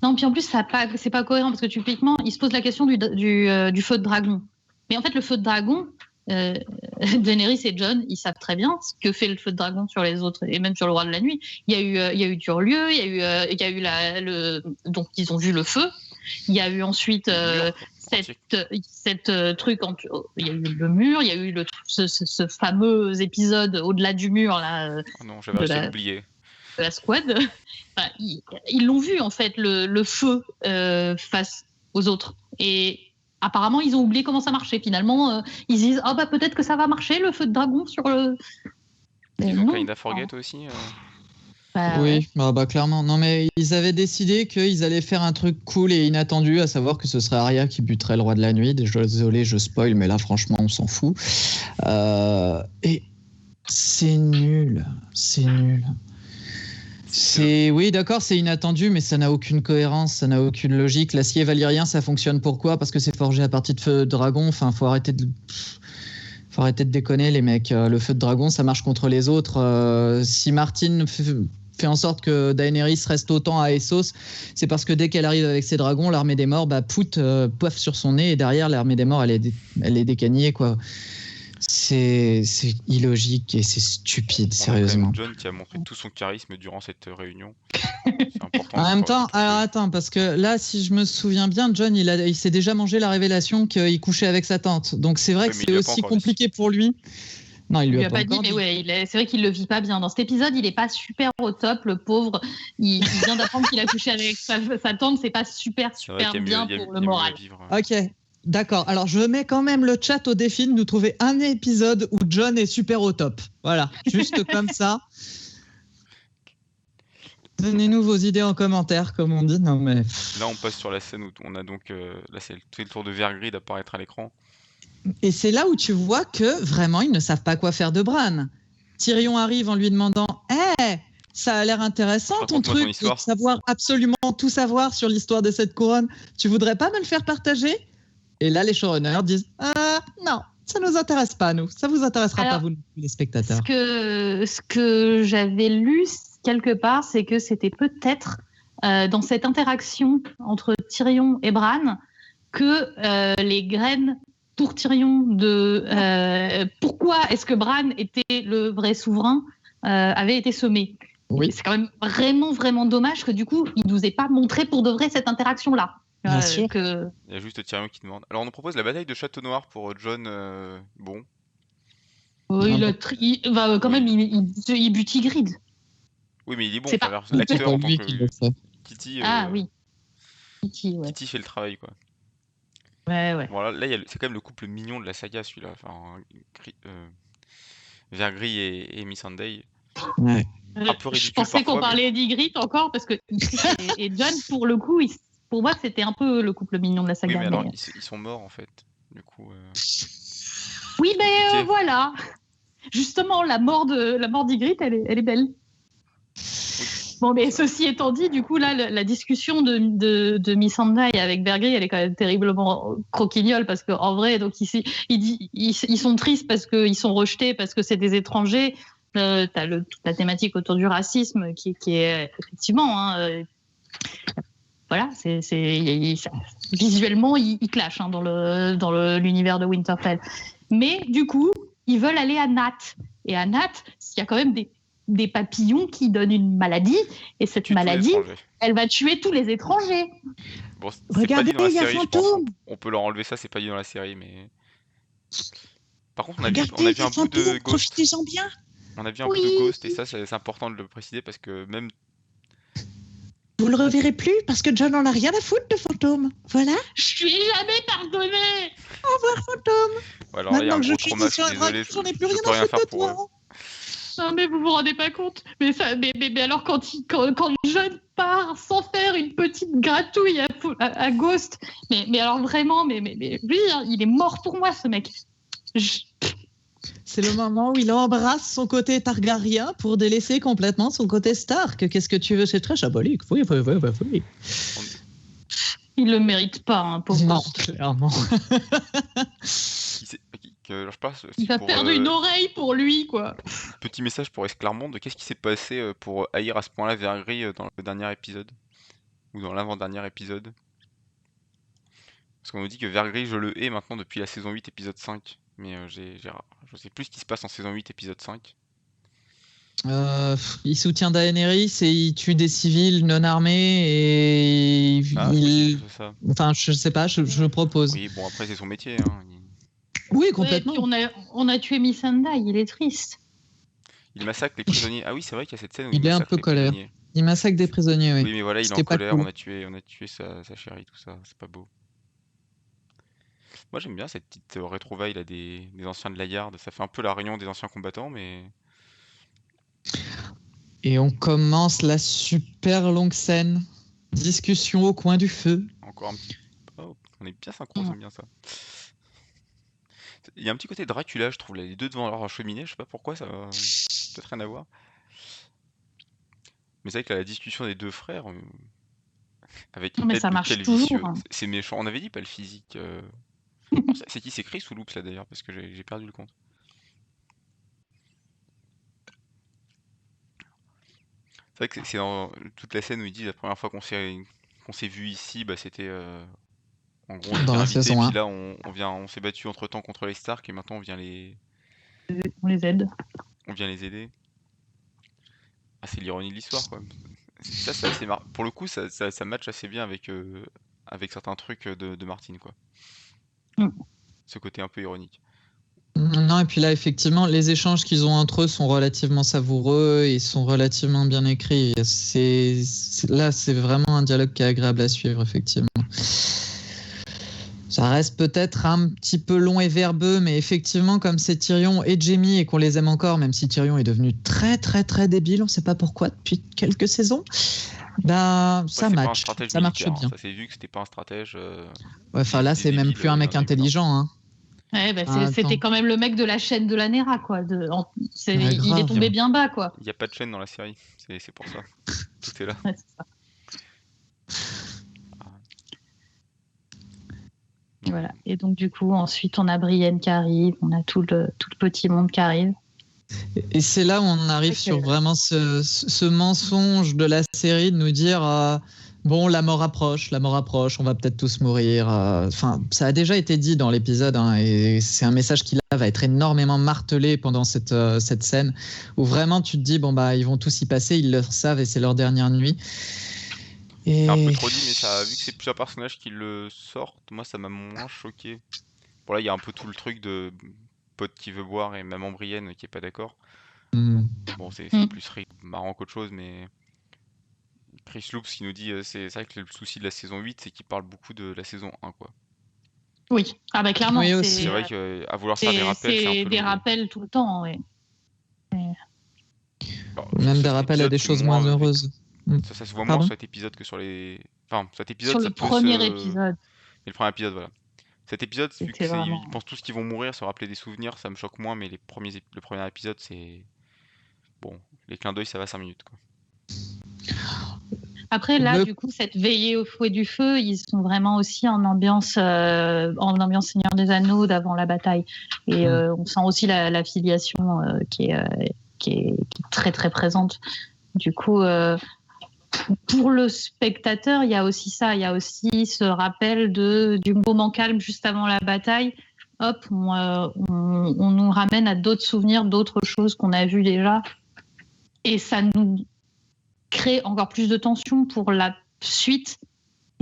Non, puis en plus, c'est pas cohérent parce que typiquement, il se pose la question du feu de dragon. Mais en fait, le feu de dragon, Daenerys et Jon, ils savent très bien ce que fait le feu de dragon sur les autres et même sur le roi de la nuit. Il y a eu Turlieu, il y a eu donc ils ont vu le feu. Il y a eu ensuite cette truc, il y a eu le mur, il y a eu ce fameux épisode au-delà du mur là. Oh non, j'avais réussi à l'oublier. De la squad. Enfin, ils l'ont vu en fait le feu face aux autres et apparemment ils ont oublié comment ça marchait. Finalement ils se disent peut-être que ça va marcher le feu de dragon sur le. Ils ont Kinda Forget aussi. Bah ouais. Oui, bah clairement. Non, mais ils avaient décidé qu'ils allaient faire un truc cool et inattendu, à savoir que ce serait Arya qui buterait le roi de la nuit. Désolé, je spoil, mais là, franchement, on s'en fout. Et c'est nul. C'est nul. Oui, d'accord, c'est inattendu, mais ça n'a aucune cohérence, ça n'a aucune logique. L'acier valyrien, ça fonctionne pourquoi? Parce que c'est forgé à partir de feu de dragon. Enfin, faut arrêter de déconner, les mecs. Le feu de dragon, ça marche contre les autres. Si Martine fait en sorte que Daenerys reste autant à Essos, c'est parce que dès qu'elle arrive avec ses dragons, l'armée des morts, poiffe sur son nez, et derrière, l'armée des morts, elle est décagnée, quoi. C'est illogique et c'est stupide, On a quand même sérieusement. Jon qui a montré tout son charisme durant cette réunion. C'est important En de même pas temps, alors trouver. attends, parce que là, si je me souviens bien, John, il s'est déjà mangé la révélation qu'il couchait avec sa tante. Donc c'est vrai Oui, que mais il c'est lui a pas aussi encore dit. compliqué pour lui. Non, il Il lui lui a a pas pas dit, encore mais dit. ouais, c'est vrai qu'il le vit pas bien. Dans cet épisode, il est pas super au top, le pauvre. Il vient d'apprendre qu'il a couché avec sa tante, c'est pas super, C'est vrai super qu'il y a mieux, bien il y a, pour le il y a mieux à moral. vivre. Ok, d'accord. Alors je mets quand même le chat au défi de nous trouver un épisode où John est super au top. Voilà, juste comme ça. Donnez-nous vos idées en commentaire, comme on dit. Non mais. Là, on passe sur la scène où on a donc. Là, c'est le tour de Vergris d'apparaître à l'écran. Et c'est là où tu vois que vraiment ils ne savent pas quoi faire de Bran. Tyrion arrive en lui demandant ça a l'air intéressant ton Raconte-moi ton truc de histoire. savoir absolument tout savoir sur l'histoire de cette couronne. Tu voudrais pas me le faire partager? Et là, les showrunners disent non, ça nous intéresse pas, nous. Ça vous intéressera pas, Alors, vous, les spectateurs. ce que j'avais lu quelque part, c'est que c'était peut-être dans cette interaction entre Tyrion et Bran que les graines pour Tyrion de pourquoi est-ce que Bran était le vrai souverain avaient été semées. Oui, C'est quand même vraiment, vraiment dommage que du coup, il nous ait pas montré pour de vrai cette interaction-là. bien sûr. Il y a juste Tyrion qui demande. Alors, on nous propose la bataille de Château Noir pour Jon. Bon. Quand Oui. même, il bute Ygritte. Oui, mais il est bon. C'est Enfin, pas. C'est l'acteur pas en tant lui qui le que fait. Kitty, Ah oui. Ouais. Kitty fait le travail, quoi. Ouais. Bon, là, c'est quand même le couple mignon de la saga, celui-là. Enfin, Vergris et Missandei. Ouais. Un peu Je ridicule pensais qu'on parfois, mais. parlait d'Ygritte encore parce que et John, pour le coup, pour moi, c'était un peu le couple mignon de la Oui, saga. mais alors, Mais... ils sont morts, en fait. Du coup, Oui, c'est mais compliqué. voilà. Justement, la mort d'Ygritte, elle est belle. Oui. Bon, mais Ça. ceci étant dit, du coup, là, la discussion de Missandei avec Vergris, elle est quand même terriblement croquignole parce qu'en vrai, donc ici, ils sont tristes parce qu'ils sont rejetés, parce que c'est des étrangers. T'as toute la thématique autour du racisme qui est effectivement, hein, voilà, visuellement, ils clashent hein, dans l'univers de Winterfell. Mais du coup, ils veulent aller à Nat. Et à Nat, il y a quand même des papillons qui donnent une maladie. Et Qui cette tue tous les maladie, étrangers. elle va tuer tous les étrangers. Bon, c'est pas Regardez, dit dans la il y a série, je pense. Fantôme. On peut leur enlever ça, c'est pas dit dans la série, mais. Par contre, on Regardez, a il vu y a un bout de Fantôme. Ghost. Profitez-en bien. On a vu un bout de Oui, Ghost, et ça, c'est important de le préciser parce que même. Vous le reverrez plus parce que John en a rien à foutre de Fantôme. Voilà. je lui ai jamais pardonné. Au revoir, Fantôme. Ouais, alors là, il y a Maintenant un que je gros suis trauma, je sur suis un dragon, désolé, j'en ai plus je rien peux à rien foutre faire de pour eux. toi. Non, mais vous vous rendez pas compte. Mais alors, quand John part sans faire une petite gratouille à Ghost, mais alors vraiment, mais lui, hein, il est mort pour moi, ce mec. C'est le moment où il embrasse son côté Targaryen pour délaisser complètement son côté Stark. Qu'est-ce que tu veux? C'est très diabolique. Oui. Il le mérite pas, hein, pauvre Non, Ghost. clairement. Alors, je passe Il aussi va pour. perdre une oreille pour lui, quoi. Petit message pour Esclarmonde, qu'est-ce qui s'est passé pour haïr à ce point-là Vergris dans le dernier épisode? Ou dans l'avant-dernier épisode? Parce qu'on nous dit que Vergris, je le hais maintenant depuis la saison 8, épisode 5. Mais je sais plus ce qui se passe en saison 8, épisode 5. Il soutient Daenerys et il tue des civils non armés et Ah, c'est possible, c'est ça. Enfin, je sais pas, je propose. Oui, bon, après, c'est son métier. Hein. Oui, Ouais, complètement. puis on a tué Missandei, il est triste. Il massacre les prisonniers. Ah oui, c'est vrai qu'il y a cette scène où il Il est un massacre peu les colère. prisonniers. Il massacre des prisonniers, oui. Oui, mais voilà, il est en C'était pas colère, cool. on a tué sa chérie, tout ça, c'est pas beau. Moi, j'aime bien cette petite retrouvaille là, des anciens de la garde. Ça fait un peu la réunion des anciens combattants, mais. Et on commence la super longue scène. Discussion au coin du feu. Encore un petit... Oh, on est bien synchro, j'aime bien ça. Il y a un petit côté Dracula, je trouve, là, les deux devant leur cheminée, je sais pas pourquoi, ça a peut-être rien à voir. Mais c'est vrai que la discussion des deux frères, avec une Mais tête ça de marche quel toujours, vicieux. hein. C'est méchant. On avait dit pas le physique. Alors, c'est qui? C'est Chris ou Loops là d'ailleurs? Parce que j'ai perdu le compte. C'est vrai que c'est dans toute la scène où il dit la première fois qu'on s'est vu ici, bah c'était en gros on Dans était la invités, saison puis 1. là on s'est battu entre temps contre les Stark et maintenant On les aide. on vient les aider. Ah, c'est l'ironie de l'histoire quoi. Ça c'est assez marrant. Pour le coup ça match assez bien avec certains trucs de Martin quoi. Mm. Ce côté un peu ironique. Non, et puis là, effectivement, les échanges qu'ils ont entre eux sont relativement savoureux et sont relativement bien écrits. Là, c'est vraiment un dialogue qui est agréable à suivre, effectivement. Ça reste peut-être un petit peu long et verbeux, mais effectivement, comme c'est Tyrion et Jaime et qu'on les aime encore, même si Tyrion est devenu très, très, très débile, on ne sait pas pourquoi depuis quelques saisons, ben, ça C'est pas un match, stratège ça marche militaire, hein. bien. Ça s'est vu que c'était pas un stratège. Ouais, enfin, là, Des c'est même débiles, plus un il y mec en a eu plein. intelligent. Hein. Ouais, bah, Ah, c'était attends. quand même le mec de la chaîne de la Nera, quoi. Ouais, Il est grave. tombé bien bas, quoi. Il n'y a pas de chaîne dans la série, c'est pour ça. Tout est là. Ouais, c'est ça. Ah, Et donc, voilà. Et donc, du coup, ensuite, on a Brienne qui arrive, on a tout le petit monde qui arrive. Et c'est là où on arrive Ok. sur vraiment ce mensonge de la série de nous dire bon, la mort approche, on va peut-être tous mourir. Enfin, ça a déjà été dit dans l'épisode hein, et c'est un message qui là va être énormément martelé pendant cette scène où vraiment tu te dis bon bah ils vont tous y passer, ils le savent et c'est leur dernière nuit. c'est un peu Et trop dit, mais ça, vu que c'est plusieurs personnages qui le sortent, moi ça m'a moins choqué. Bon là, il y a un peu tout le truc de pote qui veut boire et maman Brienne qui est pas d'accord. Bon, c'est plus marrant qu'autre chose, mais Chris Loops qui nous dit, c'est vrai que le souci de la saison 8, c'est qu'il parle beaucoup de la saison 1, quoi. Oui. Ah bah clairement, oui C'est aussi. vrai qu'à vouloir faire des rappels, c'est un c'est peu des long. rappels tout le temps, ouais. Alors, Même sur des cet rappels à épisode, des c'est choses moins moins heureuses. ça se voit moins Pardon. sur cet épisode que sur les. Enfin, cet épisode, Sur ça le peut premier se. épisode, Mais le premier épisode, voilà. Cet épisode, vu que c'était ils vraiment. pensent tous qu'ils vont mourir, se rappeler des souvenirs, ça me choque moins, mais le premier épisode, c'est. Bon, les clins d'œil, ça va 5 minutes, quoi. Après, là, Le- du coup, cette veillée au fouet du feu, ils sont vraiment aussi en ambiance Seigneur des Anneaux d'avant la bataille. Et on sent aussi la filiation qui est très, très présente. Du coup, pour le spectateur, il y a aussi ça. Il y a aussi ce rappel du moment calme juste avant la bataille. Hop, on nous ramène à d'autres souvenirs, d'autres choses qu'on a vues déjà. Et ça nous crée encore plus de tension pour la suite.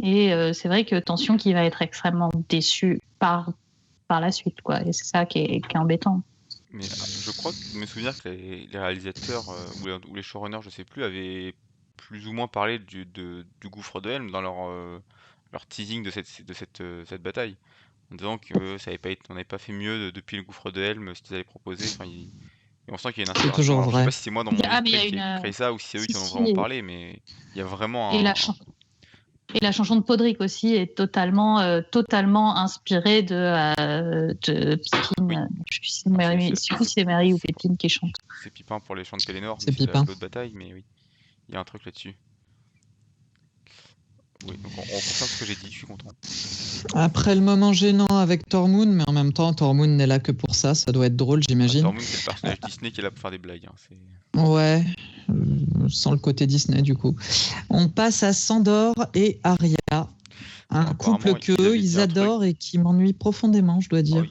Et c'est vrai que tension qui va être extrêmement déçue par la suite, quoi. Et c'est ça qui est embêtant. Mais je crois me souvenir que les réalisateurs ou les showrunners, je sais plus, avaient plus ou moins parlé du gouffre de Helm dans leur teasing de cette bataille. En disant que ça avait pas on n'avait pas fait mieux depuis le gouffre de Helm, ce qu'ils avaient proposé. Enfin, et on sent qu'il y a une C'est inspiration. toujours Alors, je sais vrai. pas si c'est moi dans mon Ah, mais il y esprit a qui ai une. créé ça ou si c'est eux Si, qui en ont si, vraiment parlé, mais il y a vraiment et la chanson de Podrick aussi est totalement inspirée de Oui, Pippin. Je sais plus si c'est Mary ou Pippin qui chante. c'est Pipin pour les champs de Pelennor, mais C'est c'est Pipin. l'autre bataille, mais oui, il y a un truc là-dessus. Oui, donc on confirme ce que j'ai dit, je suis content. Après le moment gênant avec Tormund, mais en même temps, Tormund n'est là que pour ça. Ça doit être drôle, j'imagine. Tormund, c'est le personnage Disney qui est là pour faire des blagues. Hein, Ouais, sans le côté Disney du coup. On passe à Sandor et Arya, un Bon, couple apparemment, ils avaient dit ils un truc. adorent et qui m'ennuie profondément, je dois Ah dire. oui.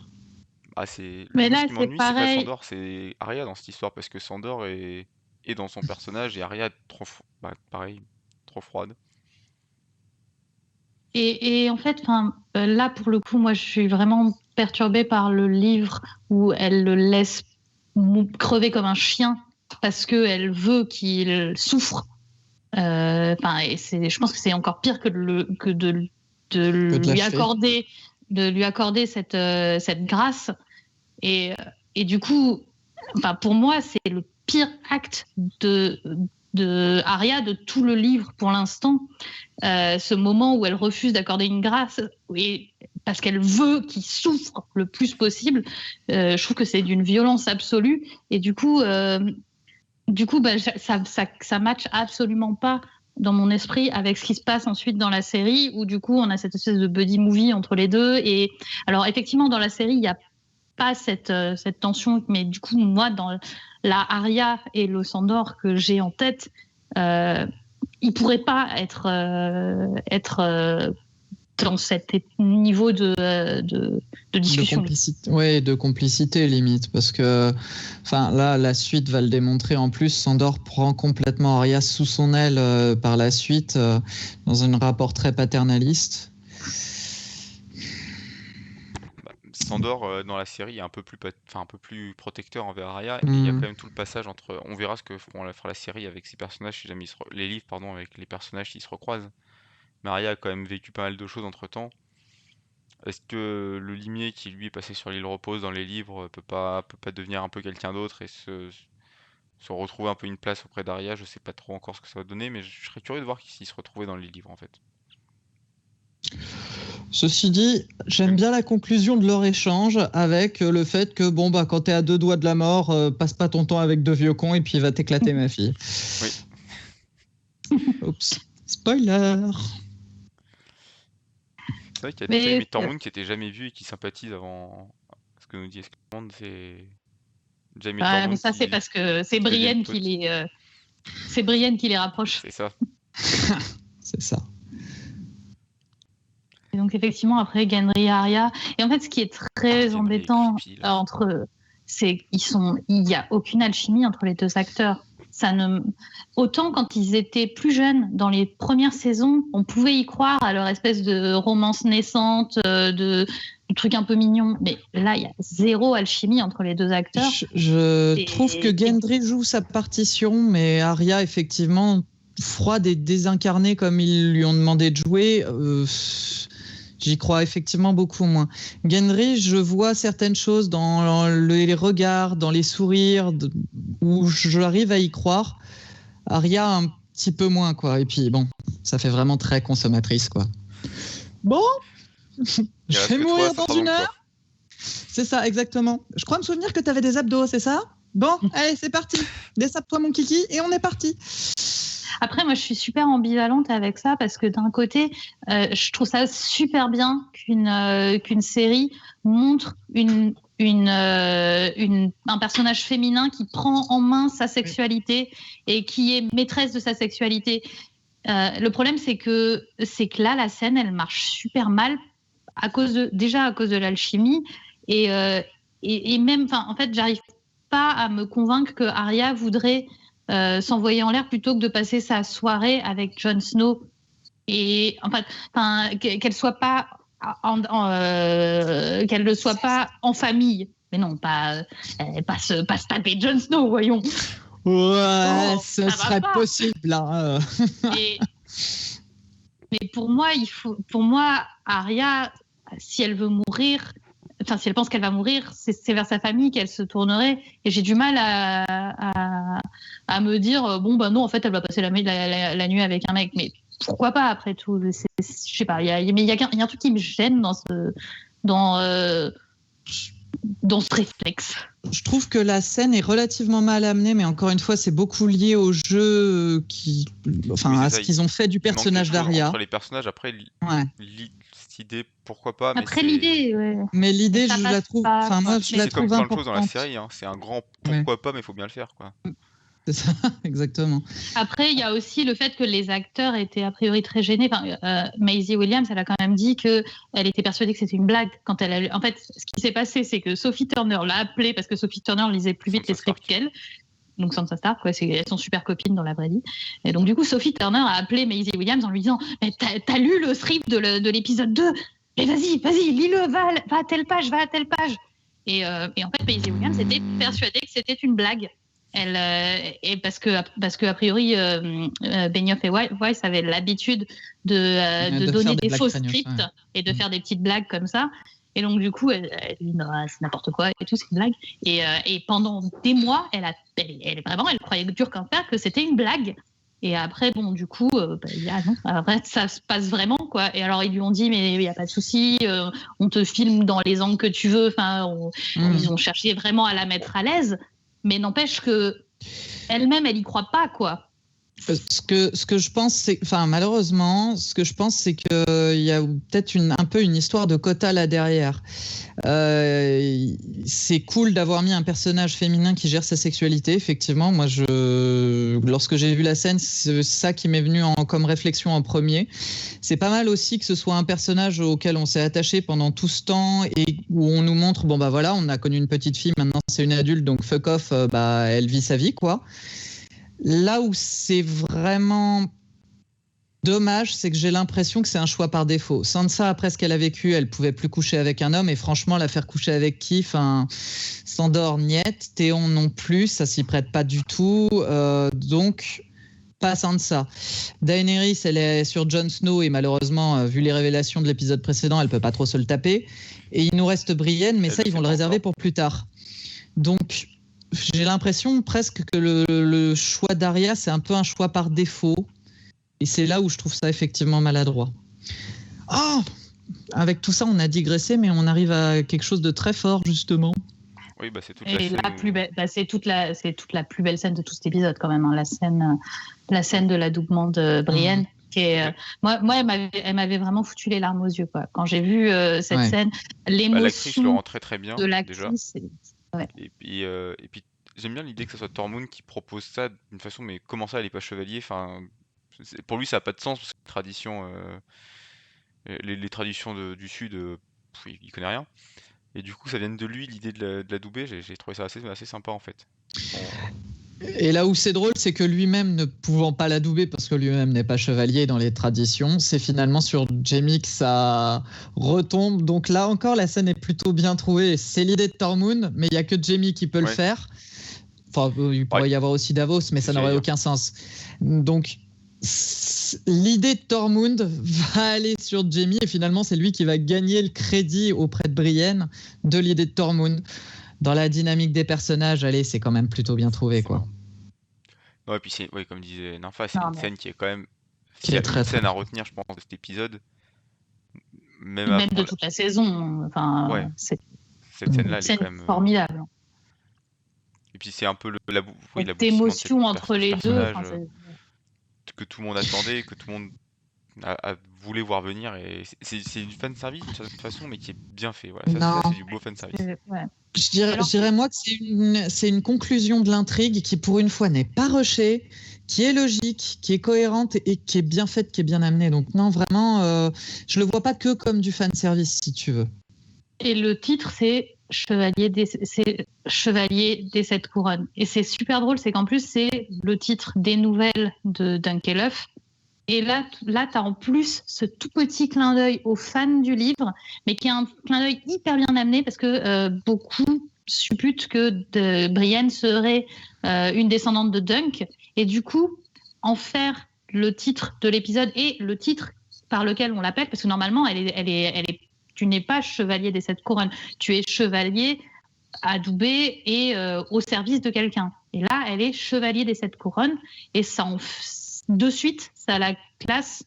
Ah, Mais moi, ce là, qui c'est m'ennuie, c'est pas pareil. Sandor, c'est Arya dans cette histoire, parce que Sandor est dans son personnage et Arya est trop, pareil, trop froide. Et en fait, là, pour le coup, moi, je suis vraiment perturbée par le livre où elle le laisse crever comme un chien parce qu'elle veut qu'il souffre. Je pense que c'est encore pire que de lui accorder cette grâce. Et du coup, pour moi, c'est le pire acte de Arya de tout le livre pour l'instant. Ce moment où elle refuse d'accorder une grâce, et parce qu'elle veut qu'il souffre le plus possible, je trouve que c'est d'une violence absolue. Et du coup, ça match absolument pas dans mon esprit avec ce qui se passe ensuite dans la série, où du coup, on a cette espèce de buddy movie entre les deux. Et alors, effectivement, dans la série, il n'y a pas cette tension, mais du coup, moi, dans la Arya et le Sandor que j'ai en tête, il pourrait pas être dans cet niveau de discussion. De complicité limite, parce que là, la suite va le démontrer. En plus, Sandor prend complètement Arya sous son aile par la suite, dans un rapport très paternaliste. Sandor dans la série est un peu plus protecteur envers Arya, et il y a quand même tout le passage entre. On verra ce que fera la série avec ces personnages, si jamais les livres, pardon, avec les personnages qui se recroisent. Mais Arya a quand même vécu pas mal de choses entre temps. Est-ce que le limier qui lui est passé sur l'île Repose dans les livres peut pas devenir un peu quelqu'un d'autre et se retrouver un peu une place auprès d'Arya? Je sais pas trop encore ce que ça va donner, mais je serais curieux de voir s'il se retrouvait dans les livres en fait. Ceci dit, j'aime bien la conclusion de leur échange avec le fait que quand t'es à 2 doigts de la mort, passe pas ton temps avec 2 vieux cons et puis va t'éclater ma fille. Oui. Oups, spoiler. C'est vrai qu'il y a Jaime et Tormund qui n'étaient jamais vus et qui sympathisent avant ce que nous dit Escalante, c'est Jaime et Tormund. Mais ça, c'est parce que c'est Brienne qui les rapproche. C'est ça. C'est ça. Et donc effectivement, après Gendry et Arya, et en fait, ce qui est très embêtant entre eux, c'est qu'il y a aucune alchimie entre les deux acteurs. Autant quand ils étaient plus jeunes, dans les premières saisons, on pouvait y croire à leur espèce de romance naissante, de truc un peu mignon. Mais là, il y a zéro alchimie entre les deux acteurs. Je trouve que Gendry joue sa partition, mais Arya, effectivement, froide et désincarnée comme ils lui ont demandé de jouer, j'y crois effectivement beaucoup moins. Gendry, je vois certaines choses dans les regards, dans les sourires, où j'arrive à y croire. Arya, un petit peu moins, quoi. Et puis, ça fait vraiment très consommatrice, quoi. Bon, je vais mourir dans 1 heure. C'est ça, exactement. Je crois me souvenir que tu avais des abdos, c'est ça? Bon, allez, c'est parti. Dessape-toi, mon kiki, et on est parti. Après, moi, je suis super ambivalente avec ça parce que d'un côté, je trouve ça super bien qu'une série montre un personnage féminin qui prend en main sa sexualité et qui est maîtresse de sa sexualité. Le problème, c'est que là, la scène, elle marche super mal à cause de l'alchimie et même, en fait, j'arrive pas à me convaincre que Arya voudrait s'envoyer en l'air plutôt que de passer sa soirée avec Jon Snow et qu'elle soit pas qu'elle ne soit pas en famille, mais non, pas se taper Jon Snow, voyons. Ouais, ce serait possible. Hein. Mais pour moi, Arya, si elle veut mourir, si elle pense qu'elle va mourir, c'est vers sa famille qu'elle se tournerait. Et j'ai du mal à me dire, non, en fait, elle va passer la nuit avec un mec. Mais pourquoi pas, après tout? Je sais pas, il y a un truc qui me gêne dans ce réflexe. Je trouve que la scène est relativement mal amenée, mais encore une fois, c'est beaucoup lié au jeu à ce qu'ils ont fait du personnage d'Arya. Entre les personnages, après, cette idée, pourquoi pas. Après l'idée, ouais. Mais l'idée, je la trouve. Moi, je la trouve importante. C'est comme plein de choses dans la série. Hein. C'est un grand pourquoi pas, mais il faut bien le faire, quoi. C'est ça, exactement. Après, il y a aussi le fait que les acteurs étaient a priori très gênés. Maisie Williams, elle a quand même dit qu'elle était persuadée que c'était une blague. En fait, ce qui s'est passé, c'est que Sophie Turner l'a appelée parce que Sophie Turner lisait plus vite les scripts qu'elle. Donc Sansa Stark, elles sont super copines dans la vraie vie. Et donc du coup, Sophie Turner a appelé Maisie Williams en lui disant « Mais t'as lu le script de l'épisode 2 ? Mais vas-y, lis-le, va à telle page, Et en fait, Maisie Williams était persuadée que c'était une blague. Et parce que a priori Benioff et Weiss avaient l'habitude de donner des faux scripts et de faire des petites blagues comme ça. Et donc du coup, elle dit non, c'est n'importe quoi et tout, c'est une blague. Et pendant des mois, elle croyait dur comme fer que c'était une blague. Et après, bon, du coup, non, après, ça se passe vraiment, quoi. Et alors, ils lui ont dit, mais il n'y a pas de souci, on te filme dans les angles que tu veux. Enfin, ils ont cherché vraiment à la mettre à l'aise. Mais n'empêche que elle-même, elle y croit pas, quoi. Ce que je pense, c'est, enfin, malheureusement, ce que je pense, c'est qu'il y a peut-être un peu une histoire de quota là derrière. C'est cool d'avoir mis un personnage féminin qui gère sa sexualité. Effectivement, moi, lorsque j'ai vu la scène, c'est ça qui m'est venu comme réflexion en premier. C'est pas mal aussi que ce soit un personnage auquel on s'est attaché pendant tout ce temps et où on nous montre, bon bah voilà, on a connu une petite fille, maintenant c'est une adulte, donc fuck off, elle vit sa vie, quoi. Là où c'est vraiment dommage, c'est que j'ai l'impression que c'est un choix par défaut. Sansa, après ce qu'elle a vécu, elle pouvait plus coucher avec un homme, et franchement, la faire coucher avec qui, Sandor, niet, Théon non plus, ça s'y prête pas du tout, donc pas Sansa. Daenerys, elle est sur Jon Snow, et malheureusement, vu les révélations de l'épisode précédent, elle peut pas trop se le taper. Et il nous reste Brienne, mais ça, ils vont le réserver pour plus tard. Donc, j'ai l'impression presque que le choix d'Arya, c'est un peu un choix par défaut. Et c'est là où je trouve ça effectivement maladroit. Oh, avec tout ça, on a digressé, mais on arrive à quelque chose de très fort, justement. Oui, bah c'est toute et la plus belle, c'est toute la plus belle scène de tout cet épisode, quand même. Hein, la scène de l'adoubement de Brienne. Qui est, moi, elle m'avait vraiment foutu les larmes aux yeux, quoi. Quand j'ai vu cette scène, l'émotion l'actrice le rend très très bien, de l'actrice. Ouais. Et puis j'aime bien l'idée que ce soit Tormund qui propose ça d'une façon, mais comment ça, elle est pas chevalier, enfin, pour lui ça n'a pas de sens parce que les traditions du Sud, il connaît rien. Et du coup, ça vient de lui, l'idée de l'adouber. J'ai trouvé ça assez sympa en fait. Et là où c'est drôle, c'est que lui-même, ne pouvant pas l'adouber parce que lui-même n'est pas chevalier dans les traditions, c'est finalement sur Jaime que ça retombe. Donc là encore, la scène est plutôt bien trouvée. C'est l'idée de Tormund, mais il n'y a que Jaime qui peut le faire. Enfin, il pourrait y avoir aussi Davos, mais ça n'aurait aucun sens. Donc, l'idée de Tormund va aller sur Jaime et finalement, c'est lui qui va gagner le crédit auprès de Brienne de l'idée de Tormund. Dans la dynamique des personnages, allez, c'est quand même plutôt bien trouvé, quoi. Non, et puis comme disait Nympha, c'est une scène qui est quand même... Qui est très, une scène à retenir, je pense, de cet épisode. Même de toute la saison. Enfin, cette scène-là, elle est quand même formidable. Et puis c'est un peu cette émotion entre les deux. Que tout le monde attendait, que tout le monde voulait voir venir. Et c'est du fanservice d'une certaine façon, mais qui est bien fait. Voilà, ça c'est du beau fanservice. Je dirais moi que c'est une conclusion de l'intrigue qui, pour une fois, n'est pas rushée, qui est logique, qui est cohérente et qui est bien faite, qui est bien amenée. Donc non, vraiment, je le vois pas que comme du fanservice, si tu veux. Et le titre, c'est Chevalier des 7 couronnes. Et c'est super drôle, c'est qu'en plus, c'est le titre des nouvelles de Dunkelhoff. Et là tu as en plus ce tout petit clin d'œil aux fans du livre, mais qui est un clin d'œil hyper bien amené parce que beaucoup supputent que Brienne serait une descendante de Dunk. Et du coup, en faire le titre de l'épisode et le titre par lequel on l'appelle, parce que normalement, tu n'es pas chevalier des 7 couronnes, tu es chevalier adoubé et au service de quelqu'un. Et là, elle est chevalier des 7 couronnes et ça de suite, ça la classe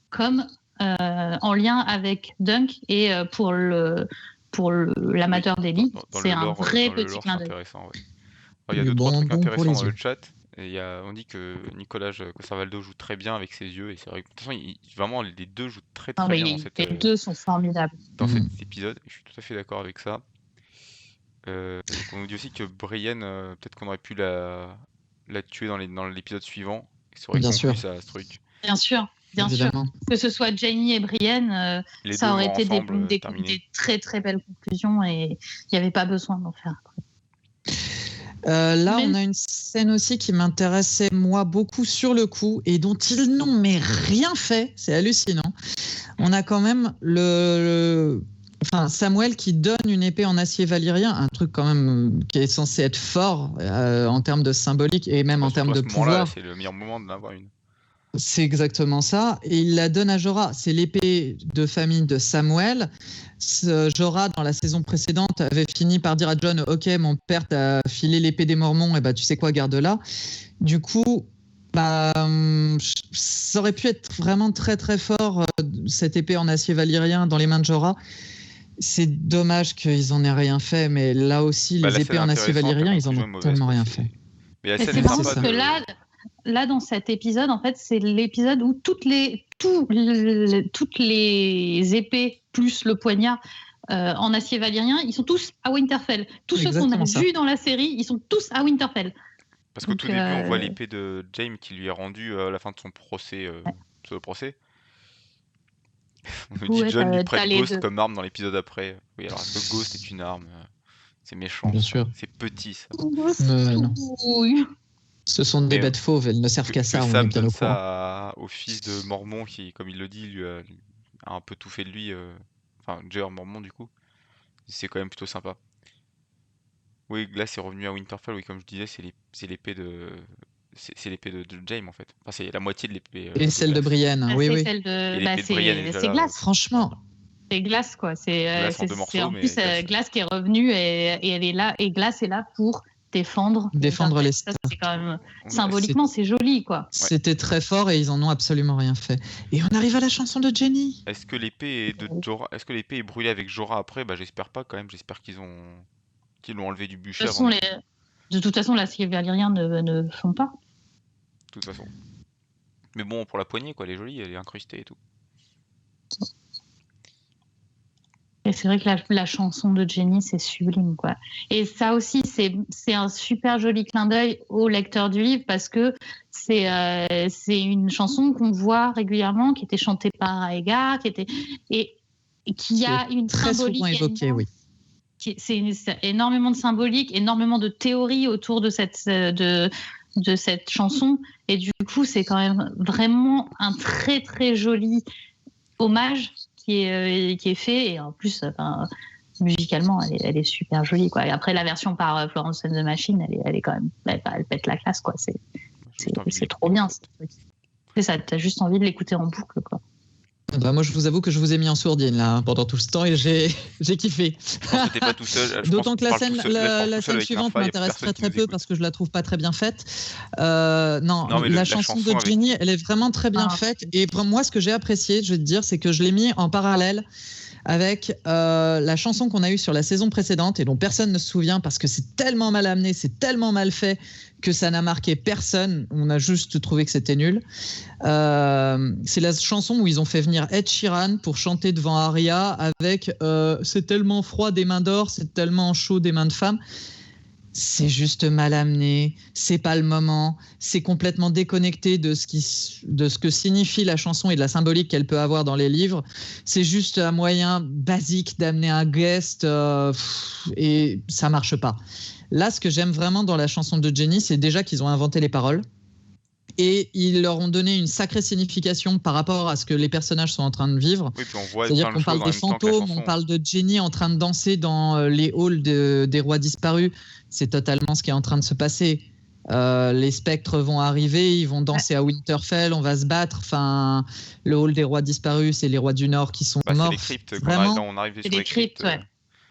comme en lien avec Dunk et pour l'amateur d'élite, c'est un vrai petit clin d'œil. Il y a 2-3 trucs intéressants dans le chat. Et on dit que Nicolas Coster-Waldau joue très bien avec ses yeux et c'est vrai que de toute façon, vraiment les deux jouent très bien dans les deux sont formidables dans cet épisode. Je suis tout à fait d'accord avec ça. On nous dit aussi que Brienne, peut-être qu'on aurait pu la tuer dans l'épisode suivant. Ça aurait conclu ça, ce truc. Bien sûr. Que ce soit Jaime et Brienne, ça aurait été des très très belles conclusions et il n'y avait pas besoin d'en faire après. Là, on a une scène aussi qui m'intéressait moi beaucoup sur le coup et dont ils n'ont mais rien fait. C'est hallucinant. On a quand même Samuel qui donne une épée en acier valyrien, un truc quand même qui est censé être fort en termes de symbolique et même en termes de pouvoir. C'est le meilleur moment d'en avoir une. C'est exactement ça. Et il la donne à Jorah. C'est l'épée de famille de Samuel. Jorah, dans la saison précédente, avait fini par dire à Jon « Ok, mon père t'a filé l'épée des Mormons, et tu sais quoi, garde-la. » Du coup, Ça aurait pu être vraiment très très fort, cette épée en acier valyrien dans les mains de Jorah. C'est dommage qu'ils en aient rien fait, mais là aussi, Bah, les la épées scène en acier intéressante, la valyrien, ils en conclusion ont est mauvaise, tellement quoi. rien fait. Mais la Et scène c'est est marrant sympa parce que là, dans cet épisode, en fait, c'est l'épisode où toutes les épées plus le poignard en acier valyrien, ils sont tous à Winterfell. Tous ceux qu'on a Exactement ça. vus dans la série, ils sont tous à Winterfell. Parce qu'au Donc, tout début, on voit l'épée de Jaime qui lui est rendue à la fin de son procès. Sur le procès. On nous dit Jon lui prête Ghost comme arme dans l'épisode après. Oui, alors est-ce que Ghost est une arme? C'est méchant. Bien ça. sûr. C'est petit ça. Non. Ce sont des Mais, bêtes fauves, elles ne servent qu'à ça, on est Sam bien donne au courant. ça au fils de Mormont qui, comme il le dit, lui a un peu tout fait de lui. Enfin, Jeor Mormont du coup. C'est quand même plutôt sympa. Oui, Glass est revenu à Winterfell. Oui, comme je disais, c'est l'épée de. C'est l'épée de Jaime en fait. Enfin, c'est la moitié de l'épée. Et celle de Glass. Brienne, oui, oui. Celle de... Et l'épée de Brienne est déjà c'est là. Glass. Franchement, C'est Glass, quoi. Glass en deux morceaux, en mais plus Glass qui est revenue et elle est là. Et Glass est là pour défendre les Ça, c'est quand même symboliquement, c'est joli, quoi. C'était très fort et ils en ont absolument rien fait. Et on arrive à la chanson de Jenny. Est-ce que l'épée est de Jorah... Est-ce que l'épée est brûlée avec Jorah après? Bah j'espère pas quand même. J'espère qu'ils l'ont enlevé du bûcher. De toute façon, l'acier valyrien ne font pas. De toute façon. Mais bon, pour la poignée, quoi, elle est jolie, elle est incrustée et tout. Et c'est vrai que la chanson de Jenny, c'est sublime, quoi. Et ça aussi, c'est un super joli clin d'œil au lecteur du livre parce que c'est une chanson qu'on voit régulièrement, qui était chantée par Aegar, et qui a une très souvent évoquée, oui. C'est énormément de symbolique, énormément de théories autour de cette chanson. Et du coup, c'est quand même vraiment un très, très joli hommage qui est fait. Et en plus, musicalement, elle est super jolie, quoi. Et après, la version par Florence and the Machine, elle est quand même... Elle pète la classe, quoi. C'est trop bien. C'est ça, t'as juste envie de l'écouter en boucle, quoi. Bah moi, je vous avoue que je vous ai mis en sourdine là pendant tout ce temps et j'ai kiffé. Non, t'étais pas tout seul. D'autant que la scène suivante m'intéresse très peu parce que je la trouve pas très bien faite. Non, la chanson de Jenny, elle est vraiment très bien faite. Et pour moi, ce que j'ai apprécié, je vais te dire, c'est que je l'ai mis en parallèle avec la chanson qu'on a eue sur la saison précédente et dont personne ne se souvient parce que c'est tellement mal amené, c'est tellement mal fait que ça n'a marqué personne. On a juste trouvé que c'était nul. C'est la chanson où ils ont fait venir Ed Sheeran pour chanter devant Arya avec c'est tellement froid des mains d'or, c'est tellement chaud des mains de femme. C'est juste mal amené, c'est pas le moment, c'est complètement déconnecté de ce que signifie la chanson et de la symbolique qu'elle peut avoir dans les livres. C'est juste un moyen basique d'amener un guest et ça marche pas. Là, ce que j'aime vraiment dans la chanson de Jenny, c'est déjà qu'ils ont inventé les paroles et ils leur ont donné une sacrée signification par rapport à ce que les personnages sont en train de vivre. Oui, puis on voit c'est-à-dire qu'on parle des fantômes, on parle de Jenny en train de danser dans les halls des rois disparus. C'est totalement ce qui est en train de se passer. Les spectres vont arriver, ils vont danser à Winterfell, on va se battre. Enfin, le hall des rois disparus, c'est les rois du Nord qui sont morts. C'est les cryptes. Vraiment, on arrive sur les cryptes.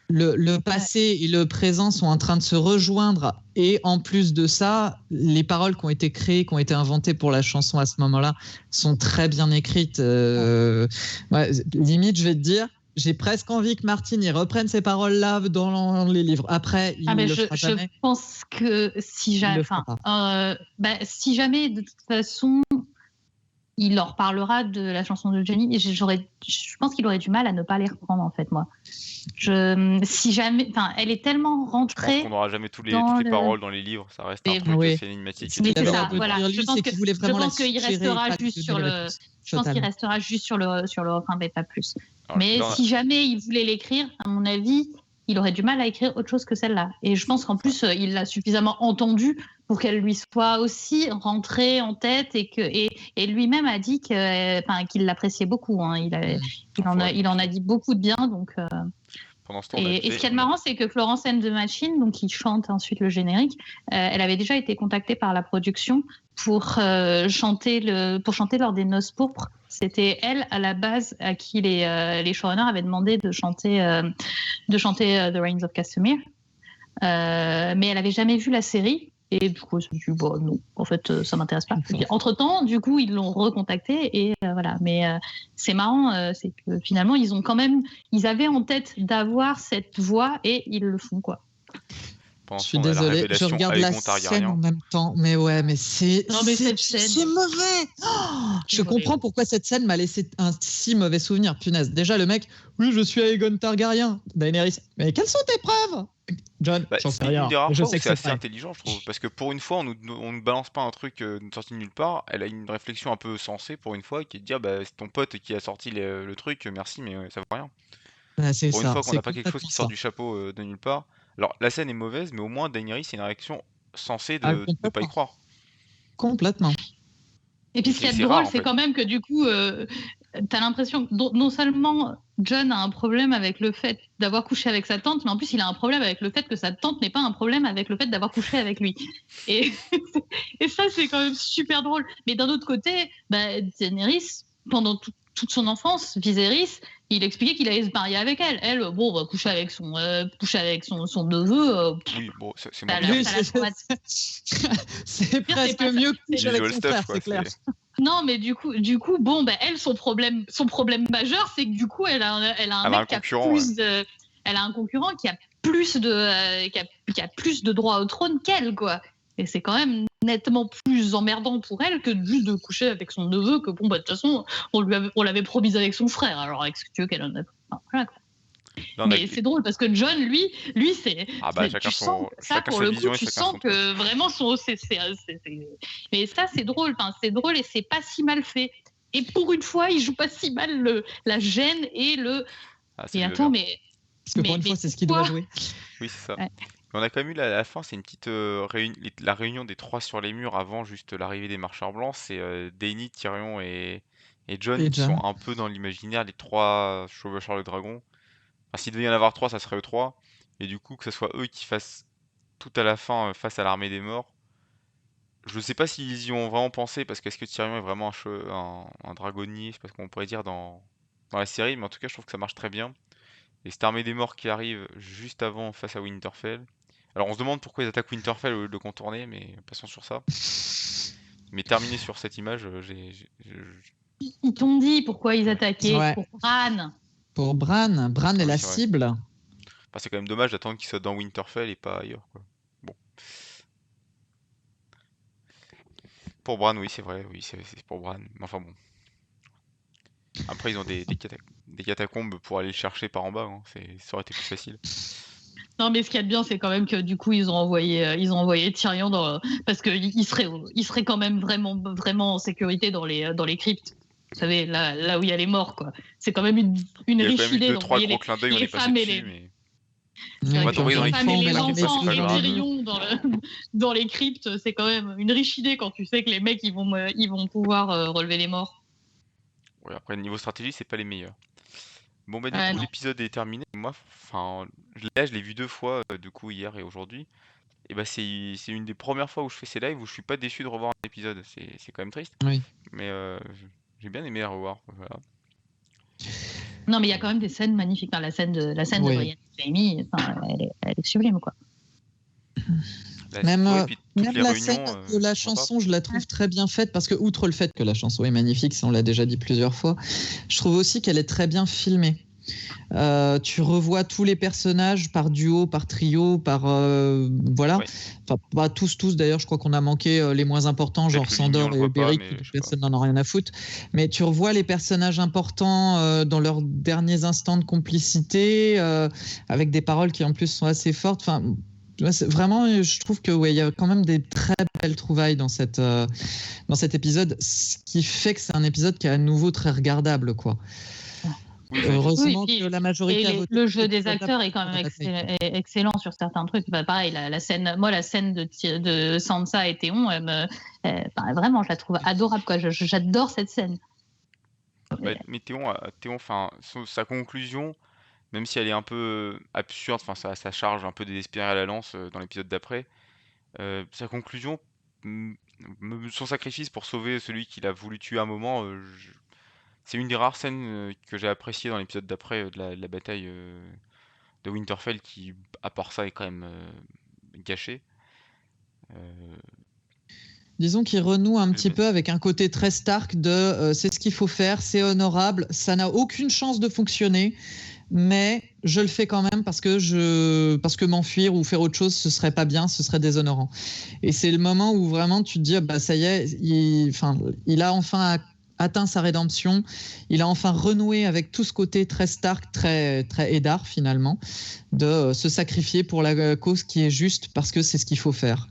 Le passé et le présent sont en train de se rejoindre et en plus de ça, les paroles qui ont été créées, qui ont été inventées pour la chanson à ce moment-là sont très bien écrites. Limite, je vais te dire, j'ai presque envie que Martine reprenne ces paroles-là dans les livres. Après, il ne le fera jamais. Je pense que si jamais, si jamais de toute façon, il leur parlera de la chanson de Jenny. Je pense qu'il aurait du mal à ne pas les reprendre, en fait, moi. Si jamais, elle est tellement rentrée. Je pense qu'on n'aura jamais toutes les paroles dans les livres. Ça reste un truc assez énigmatique. Mais c'est ça, voilà. Je pense qu'il restera juste sur le. Je pense qu'il restera juste sur le refrain, mais pas plus. Mais si jamais il voulait l'écrire, à mon avis, il aurait du mal à écrire autre chose que celle-là. Et je pense qu'en plus, il l'a suffisamment entendue pour qu'elle lui soit aussi rentrée en tête et lui-même a dit qu'il l'appréciait beaucoup. Hein. Il en a dit beaucoup de bien. Donc, pendant ce temps, et ce qui est marrant, c'est que Florence and the Machine, donc, qui chante ensuite le générique, elle avait déjà été contactée par la production pour chanter lors des Noces pourpres. C'était elle, à la base, à qui les showrunners avaient demandé de chanter The Rains of Castamere. Mais elle n'avait jamais vu la série. Et du coup, je me suis dit, bon, non, en fait, ça m'intéresse pas. Et puis, entre-temps, du coup, ils l'ont recontacté et voilà. Mais c'est marrant, c'est que finalement, ils avaient en tête d'avoir cette voix et ils le font, quoi. Pendant Je ce suis temps, on a la désolée, je révélation regarde la Aegon scène en Targaryen. même temps, mais ouais, mais c'est Non, mais cette scène, mauvais. Oh, je c'est comprends horrible. pourquoi cette scène m'a laissé un si mauvais souvenir. Punaise, déjà le mec, oui, je suis Aegon Targaryen, Daenerys. Mais quelles sont tes preuves, John? Bah, J'en sais c'est une rien, des rares mais je fois où sais que c'est c'est assez vrai. intelligent, je trouve. Parce que pour une fois, on nous balance pas un truc sorti de nulle part. Elle a une réflexion un peu sensée pour une fois, qui est de dire, bah, c'est ton pote qui a sorti le truc, merci, mais ça vaut rien. Ouais, c'est Pour une ça, fois qu'on c'est n'a pas quelque chose complètement qui sort ça. du chapeau de nulle part. Alors, la scène est mauvaise, mais au moins Daenerys, c'est une réaction sensée Ah, de pas y complètement, croire. complètement. Et Et puis ce qu'il y a de c'est rare drôle, en c'est fait. quand même que du coup, t'as l'impression que non seulement John a un problème avec le fait d'avoir couché avec sa tante, mais en plus il a un problème avec le fait que sa tante n'ait pas un problème avec le fait d'avoir couché avec lui. Et, et ça, c'est quand même super drôle. Mais d'un autre côté, bah, Daenerys, pendant toute son enfance, Viserys, il expliquait qu'il allait se marier avec elle. Elle, bon, bah, coucher avec son neveu, Oui, bon, c'est moins ça bien, Oui, la, ça mais la traumatise. c'est Pire, c'est presque pas ça. mieux que c'est coucher avec l'usual son stuff, frère, quoi. c'est clair. Non, mais du coup, bon, bah, elle, son problème majeur, c'est que du coup, elle a un Elle a mec un qui a concurrent, ouais. plus de, elle a un concurrent qui a plus de droits au trône qu'elle, quoi. Et c'est quand même nettement plus emmerdant pour elle que juste de coucher avec son neveu, que bon, bah, de toute façon, on l'avait promise avec son frère. Alors, est-ce que tu veux qu'elle en a. Enfin, voilà, quoi. Là, on a... Mais c'est drôle parce que John, lui, Ah bah, tu sens ça chacun pour sa le coup, vision et tu chacun sens son truc. que vraiment mais ça c'est drôle, enfin, c'est drôle et c'est pas si mal fait. Et pour une fois, il joue pas si mal la gêne et le. Ah, ça Et lui va attends, bien. Parce que pour une fois, c'est ce qu'il doit pourquoi. jouer. Oui, c'est ça. Ouais. Mais on a quand même eu la fin, c'est une petite la réunion des trois sur les murs avant juste l'arrivée des marcheurs blancs. C'est Dany, Tyrion et Jon Et qui sont John. un peu dans l'imaginaire, les trois chevaucheurs le dragon. Enfin, s'il devait y en avoir trois, ça serait eux trois. Et du coup, que ce soit eux qui fassent tout à la fin face à l'armée des morts. Je sais pas s'ils y ont vraiment pensé, parce qu'est-ce que Tyrion est vraiment un dragonnier, je sais pas ce qu'on pourrait dire dans la série, mais en tout cas, je trouve que ça marche très bien. Et cette armée des morts qui arrive juste avant face à Winterfell. Alors on se demande pourquoi ils attaquent Winterfell au lieu de le contourner, mais passons sur ça. Mais terminé sur cette image, Ils t'ont dit pourquoi ils ouais. attaquaient Ouais. pour Bran. Pour Bran, Bran Ah est oui, la c'est vrai. cible. Enfin, c'est quand même dommage d'attendre qu'il soit dans Winterfell et pas ailleurs, quoi. Bon. Pour Bran, oui, c'est vrai, oui, c'est pour Bran. Mais enfin bon. Après, ils ont des catacombes pour aller le chercher par en bas, hein. Ça aurait été plus facile. Non, mais ce qu'il y a de bien, c'est quand même que du coup, ils ont envoyé Tyrion parce qu'il serait quand même vraiment en sécurité dans les cryptes. Vous savez, là où il y a les morts, quoi. C'est quand même une Il y a quand riche même eu idée deux, trois d'envoyer gros clins d'œil, on les est passé femmes et dessus, les, mais on Ouais, va avec puis t'envoyer dans les les femmes et cryptes, les on met enfants c'est pas et grave. Tyrion dans les cryptes. C'est quand même une riche idée quand tu sais que les mecs, ils vont pouvoir relever les morts. Ouais, après, niveau stratégie, c'est pas les meilleurs. Bon, bah, du Ouais, coup, non. l'épisode est terminé. Moi, enfin, là, je l'ai vu deux fois, du coup, hier et aujourd'hui. Et bah, c'est une des premières fois où je fais ces lives où je suis pas déçu de revoir un épisode. C'est quand même triste, Oui. mais j'ai bien aimé la revoir. Voilà. Non, mais il y a quand Et même des scènes magnifiques. Enfin, la scène de Oui. Brian et Jamie, enfin, elle est sublime, quoi. ouais, et Même, puis toutes même les la scène réunions de la sont sympas. chanson, je la trouve très bien faite parce que, outre le fait que la chanson est magnifique, ça on l'a déjà dit plusieurs fois, je trouve aussi qu'elle est très bien filmée. Tu revois tous les personnages par duo, par trio, par voilà. Ouais, Enfin, pas tous d'ailleurs. Je crois qu'on a manqué les moins importants, genre peut-être le Limi, on Sandor le et voit pas, Beric, mais dont je sais pas. personne n'en a rien à foutre. Mais tu revois les personnages importants dans leurs derniers instants de complicité, avec des paroles qui en plus sont assez fortes. Enfin, vraiment, je trouve que ouais, il y a quand même des très belles trouvailles dans cet épisode, ce qui fait que c'est un épisode qui est à nouveau très regardable, quoi. Oui, j'allais dire. Oui, Heureusement que la majorité a voté le pour jeu cet des épisode-là acteurs est pour quand même la bataille, quoi. excellent sur certains trucs. Bah, pareil, la scène de Sansa et Théon, bah, vraiment, je la trouve adorable, quoi. J'adore cette scène. Bah, mais Théon, enfin, sa conclusion, même si elle est un peu absurde, enfin, ça charge un peu désespéré à la lance dans l'épisode d'après. Sa conclusion, mm, son sacrifice pour sauver celui qu'il a voulu tuer à un moment, c'est une des rares scènes que j'ai appréciées dans l'épisode d'après de la bataille de Winterfell qui, à part ça, est quand même gâchée. Euh, Disons qu'il renoue un petit mais- peu avec un côté très Stark de c'est ce qu'il faut faire, c'est honorable, ça n'a aucune chance de fonctionner, mais je le fais quand même parce que m'enfuir ou faire autre chose, ce serait pas bien, ce serait déshonorant. Et c'est le moment où vraiment tu te dis, bah ça y est, il a enfin atteint sa rédemption, il a enfin renoué avec tout ce côté très Stark, très, très Eddard finalement, de se sacrifier pour la cause qui est juste parce que c'est ce qu'il faut faire.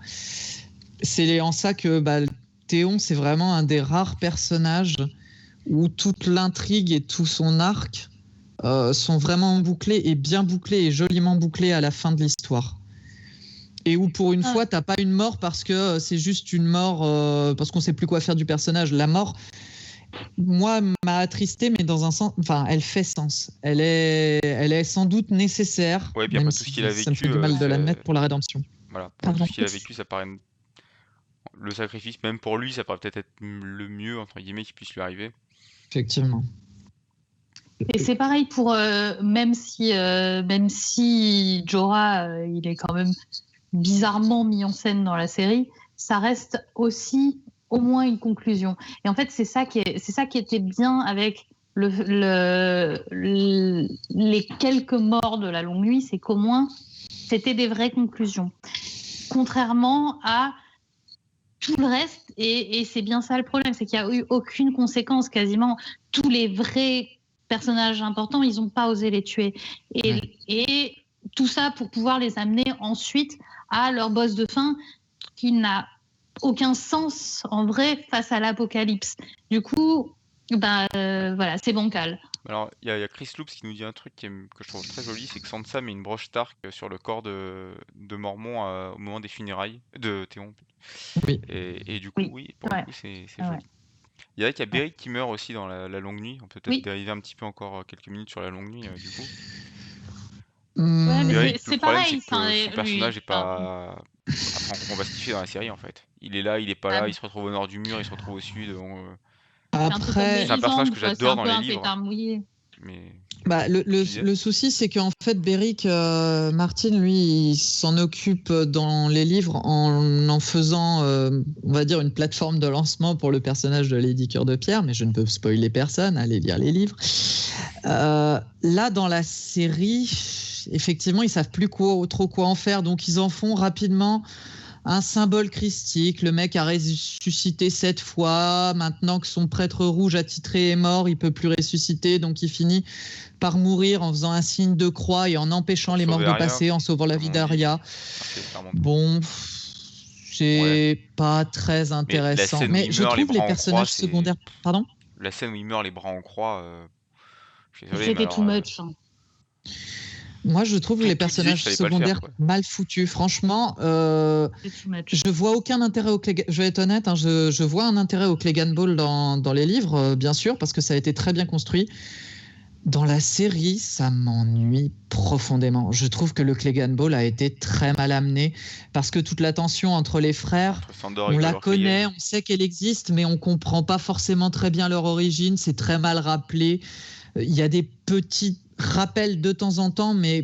C'est en ça que Théon, c'est vraiment un des rares personnages où toute l'intrigue et tout son arc sont vraiment bouclés et bien bouclés et joliment bouclés à la fin de l'histoire. Et où pour une fois, t'as pas une mort parce que c'est juste une mort parce qu'on sait plus quoi faire du personnage. La mort, moi, m'a attristé, mais dans un sens, enfin, elle fait sens. Elle est sans doute nécessaire, Ouais, puis même après tout ce qu'il si a ça me fait vécu, du mal de l'admettre pour la rédemption. voilà, pour tout Pardon. ce qu'il a vécu, ça paraît le sacrifice, même pour lui, ça paraît peut-être être le mieux entre guillemets qui puisse lui arriver. Effectivement. Et c'est pareil pour même si Jorah il est quand même bizarrement mis en scène dans la série, ça reste aussi au moins une conclusion. Et en fait, c'est ça qui était bien avec les quelques morts de la longue nuit, c'est qu'au moins c'était des vraies conclusions. Contrairement à tout le reste, et c'est bien ça le problème, c'est qu'il n'y a eu aucune conséquence quasiment. Tous les vrais personnages importants, ils n'ont pas osé les tuer. Et tout ça pour pouvoir les amener ensuite à leur boss de fin qui n'a aucun sens en vrai face à l'apocalypse. Du coup, voilà, c'est bancal. Alors, il y a Chris Loops qui nous dit un truc que je trouve très joli, c'est que Sansa met une broche Stark sur le corps de Mormont au moment des funérailles de Théon. Oui. Et du coup, oui, pour le coup, c'est joli. Il y a Beric qui meurt aussi dans la longue nuit. On peut peut-être dériver un petit peu encore quelques minutes sur la longue nuit, du coup. Ouais, mais Beric, le c'est problème, c'est pareil. que son personnage est pas... Enfin, on va se kiffer dans la série, en fait. Il est là, il est pas là, il se retrouve au nord du mur, il se retrouve au sud. Après, c'est un personnage que j'adore dans les livres. Mais le souci, c'est qu'en fait, Beric Martin, lui, il s'en occupe dans les livres en faisant, on va dire, une plateforme de lancement pour le personnage de Lady Cœur de Pierre, mais je ne peux spoiler personne, allez lire les livres. Là, dans la série, effectivement, ils savent plus trop quoi en faire, donc ils en font rapidement un symbole christique. Le mec a ressuscité 7 fois. Maintenant que son prêtre rouge attitré est mort, il peut plus ressusciter. Donc il finit par mourir en faisant un signe de croix et en empêchant les morts de passer, en sauvant la vie d'Arya. Bon, c'est pas très intéressant. Mais je trouve les personnages secondaires... Pardon ? La scène où il meurt les bras en croix, je suis désolé, c'était too much. Moi, je trouve les personnages secondaires mal foutus. Franchement, je vois aucun intérêt au Clegane. Je vais être honnête, hein, je vois un intérêt au Clegane Ball dans les livres, bien sûr, parce que ça a été très bien construit. Dans la série, ça m'ennuie profondément. Je trouve que le Clegane Ball a été très mal amené parce que toute la tension entre les frères, on la connaît, on sait qu'elle existe, mais on comprend pas forcément très bien leur origine. C'est très mal rappelé. Il y a des petits rappels de temps en temps, mais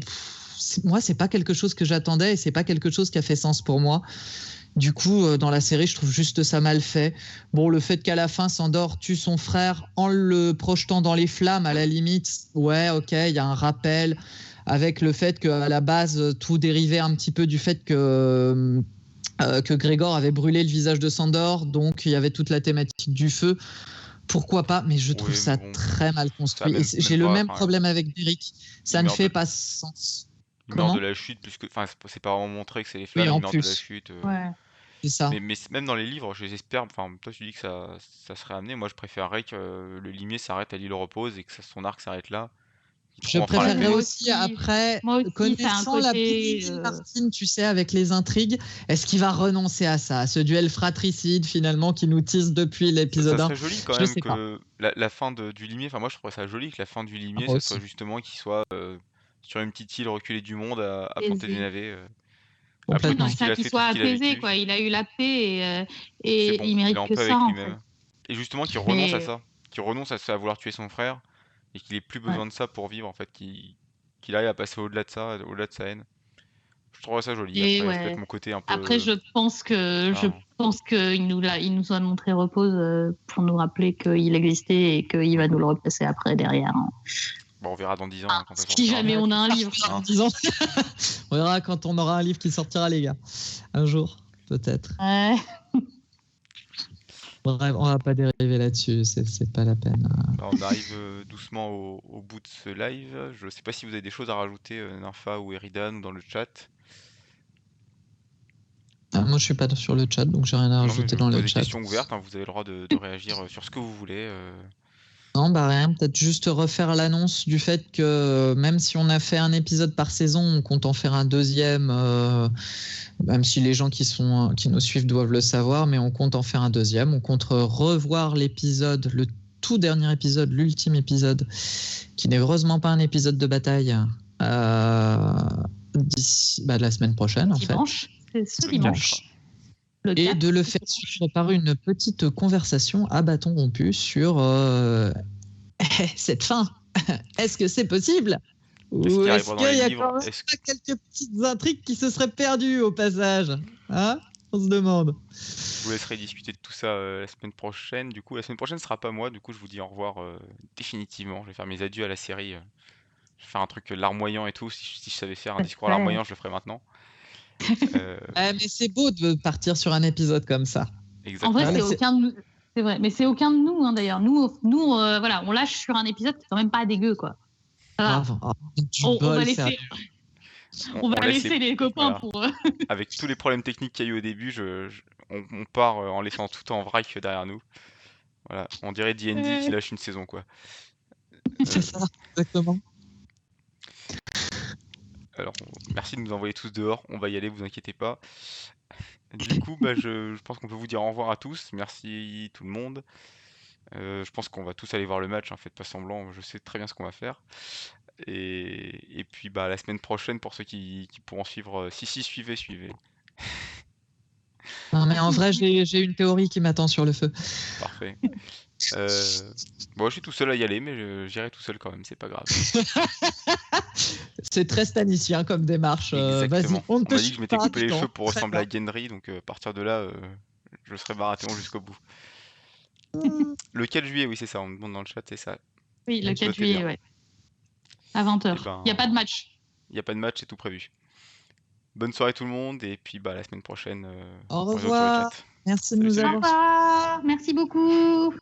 moi, c'est pas quelque chose que j'attendais et c'est pas quelque chose qui a fait sens pour moi. Du coup, dans la série, je trouve juste ça mal fait. Bon, le fait qu'à la fin, Sandor tue son frère en le projetant dans les flammes, à la limite, ouais, ok, il y a un rappel avec le fait qu'à la base, tout dérivait un petit peu du fait que Grégor avait brûlé le visage de Sandor, donc il y avait toute la thématique du feu. Pourquoi pas, mais je trouve ça très mal construit. Et j'ai le même problème avec Beric. Ça ne fait pas sens. Il meurt de la chute, puisque. Enfin, c'est pas vraiment montré que c'est les flammes, il meurt de la chute. Ouais. C'est ça. Mais même dans les livres, j'espère. Enfin, toi, tu dis que ça serait amené. Moi, je préférerais que le limier s'arrête à l'île repose et que son arc s'arrête là. Je préférerais aussi, après, connaissant la petite Martine, tu sais, avec les intrigues, est-ce qu'il va renoncer à ça, à ce duel fratricide finalement qui nous tisse depuis l'épisode 1 ? Ça serait joli quand même que la fin du limier, enfin moi je trouve ça joli que la fin du limier, ce soit justement qu'il soit sur une petite île reculée du monde à planter des navets. Après tout ce qu'il a fait, qu'il soit apaisé, quoi. Il a eu la paix et il mérite que ça en fait. Et justement qu'il renonce à ça, qu'il renonce à vouloir tuer son frère. Et qu'il ait plus besoin de ça pour vivre, en fait, qu'il arrive à passer au-delà de ça, au-delà de sa haine. Je trouverais ça joli. Et Après, c'est peut-être ouais. mon côté un Après, peu. je pense Ah, qu'il il nous a montré repose pour nous rappeler qu'il existait et qu'il va nous le repasser après derrière, hein. bon, on verra dans 10 ans hein, quand ça Si sortira. jamais on a un livre. Hein. Disons. On verra quand on aura un livre qui sortira, les gars. Un jour, peut-être. Ouais. Bref, on va pas dériver là-dessus, c'est pas la peine. Bah, on arrive doucement au bout de ce live. Je sais pas si vous avez des choses à rajouter, Nympha ou Eridan, ou dans le chat. Moi, je suis pas sur le chat, donc j'ai rien à Non, mais rajouter je dans pose le des chat. questions ouvertes, hein, vous avez le droit de réagir sur ce que vous voulez. Non, bah rien, peut-être juste refaire l'annonce du fait que même si on a fait un épisode par saison, on compte en faire un deuxième, même si les gens qui nous suivent doivent le savoir, mais on compte en faire un deuxième. On compte revoir l'épisode, le tout dernier épisode, l'ultime épisode, qui n'est heureusement pas un épisode de bataille, d'ici la semaine prochaine, en fait. Dimanche. C'est ce Le dimanche. 4. Le Et 4, de le faire suivre par une petite conversation à bâton rompu sur cette fin. Est-ce que c'est possible? Qu'est-ce Ou qui est-ce arrivera dans qu'il les y a livres? quand même Est-ce pas quelques petites intrigues qui se seraient perdues au passage? Hein? On se demande. Je vous laisserai discuter de tout ça la semaine prochaine. Du coup, la semaine prochaine ne sera pas moi. Du coup, je vous dis au revoir définitivement. Je vais faire mes adieux à la série. Je vais faire un truc larmoyant et tout. Si je savais faire un discours larmoyant, je le ferais maintenant. Mais c'est beau de partir sur un épisode comme ça. Exactement. En vrai, Voilà, c'est aucun de nous. C'est vrai, mais c'est aucun de nous, hein, d'ailleurs. Nous, voilà, on lâche sur un épisode qui est quand même pas dégueu, quoi. Voilà. Grave. Oh, du On va bol, laisser, sérieux. on va laisse laisser les copains voilà. pour. Avec tous les problèmes techniques qu'il y a eu au début, on part en laissant tout en vrac derrière nous. Voilà, on dirait D&D qui lâche une saison, quoi. C'est ça, exactement. Alors, merci de nous envoyer tous dehors. On va y aller, vous inquiétez pas. Du coup, bah, je pense qu'on peut vous dire au revoir à tous. Merci tout le monde. Je pense qu'on va tous aller voir le match, hein, faites pas semblant, je sais très bien ce qu'on va faire. Et puis bah, la semaine prochaine, pour ceux qui pourront suivre, si suivez. Non, mais en vrai, j'ai une théorie qui m'attend sur le feu. Parfait. Bon, je suis tout seul à y aller, mais j'irai tout seul quand même, c'est pas grave. C'est très stanicien comme démarche. Exactement. Vas-y, on On te m'a dit que je m'étais coupé les cheveux pour Très ressembler à bien. Gendry, donc à partir de là, je serai Baratheon jusqu'au bout. Le 4 juillet, oui, c'est ça, on me demande dans le chat, c'est ça. Oui, le 4 Notez juillet, bien. ouais. À 20h. Eh ben, Il n'y a pas de match. Il n'y a pas de match, c'est tout prévu. Bonne soirée tout le monde, et puis bah, la semaine prochaine, Au on se retrouve sur le revoir. chat. Merci de Salut, nous salut. Au avoir revoir. Merci beaucoup.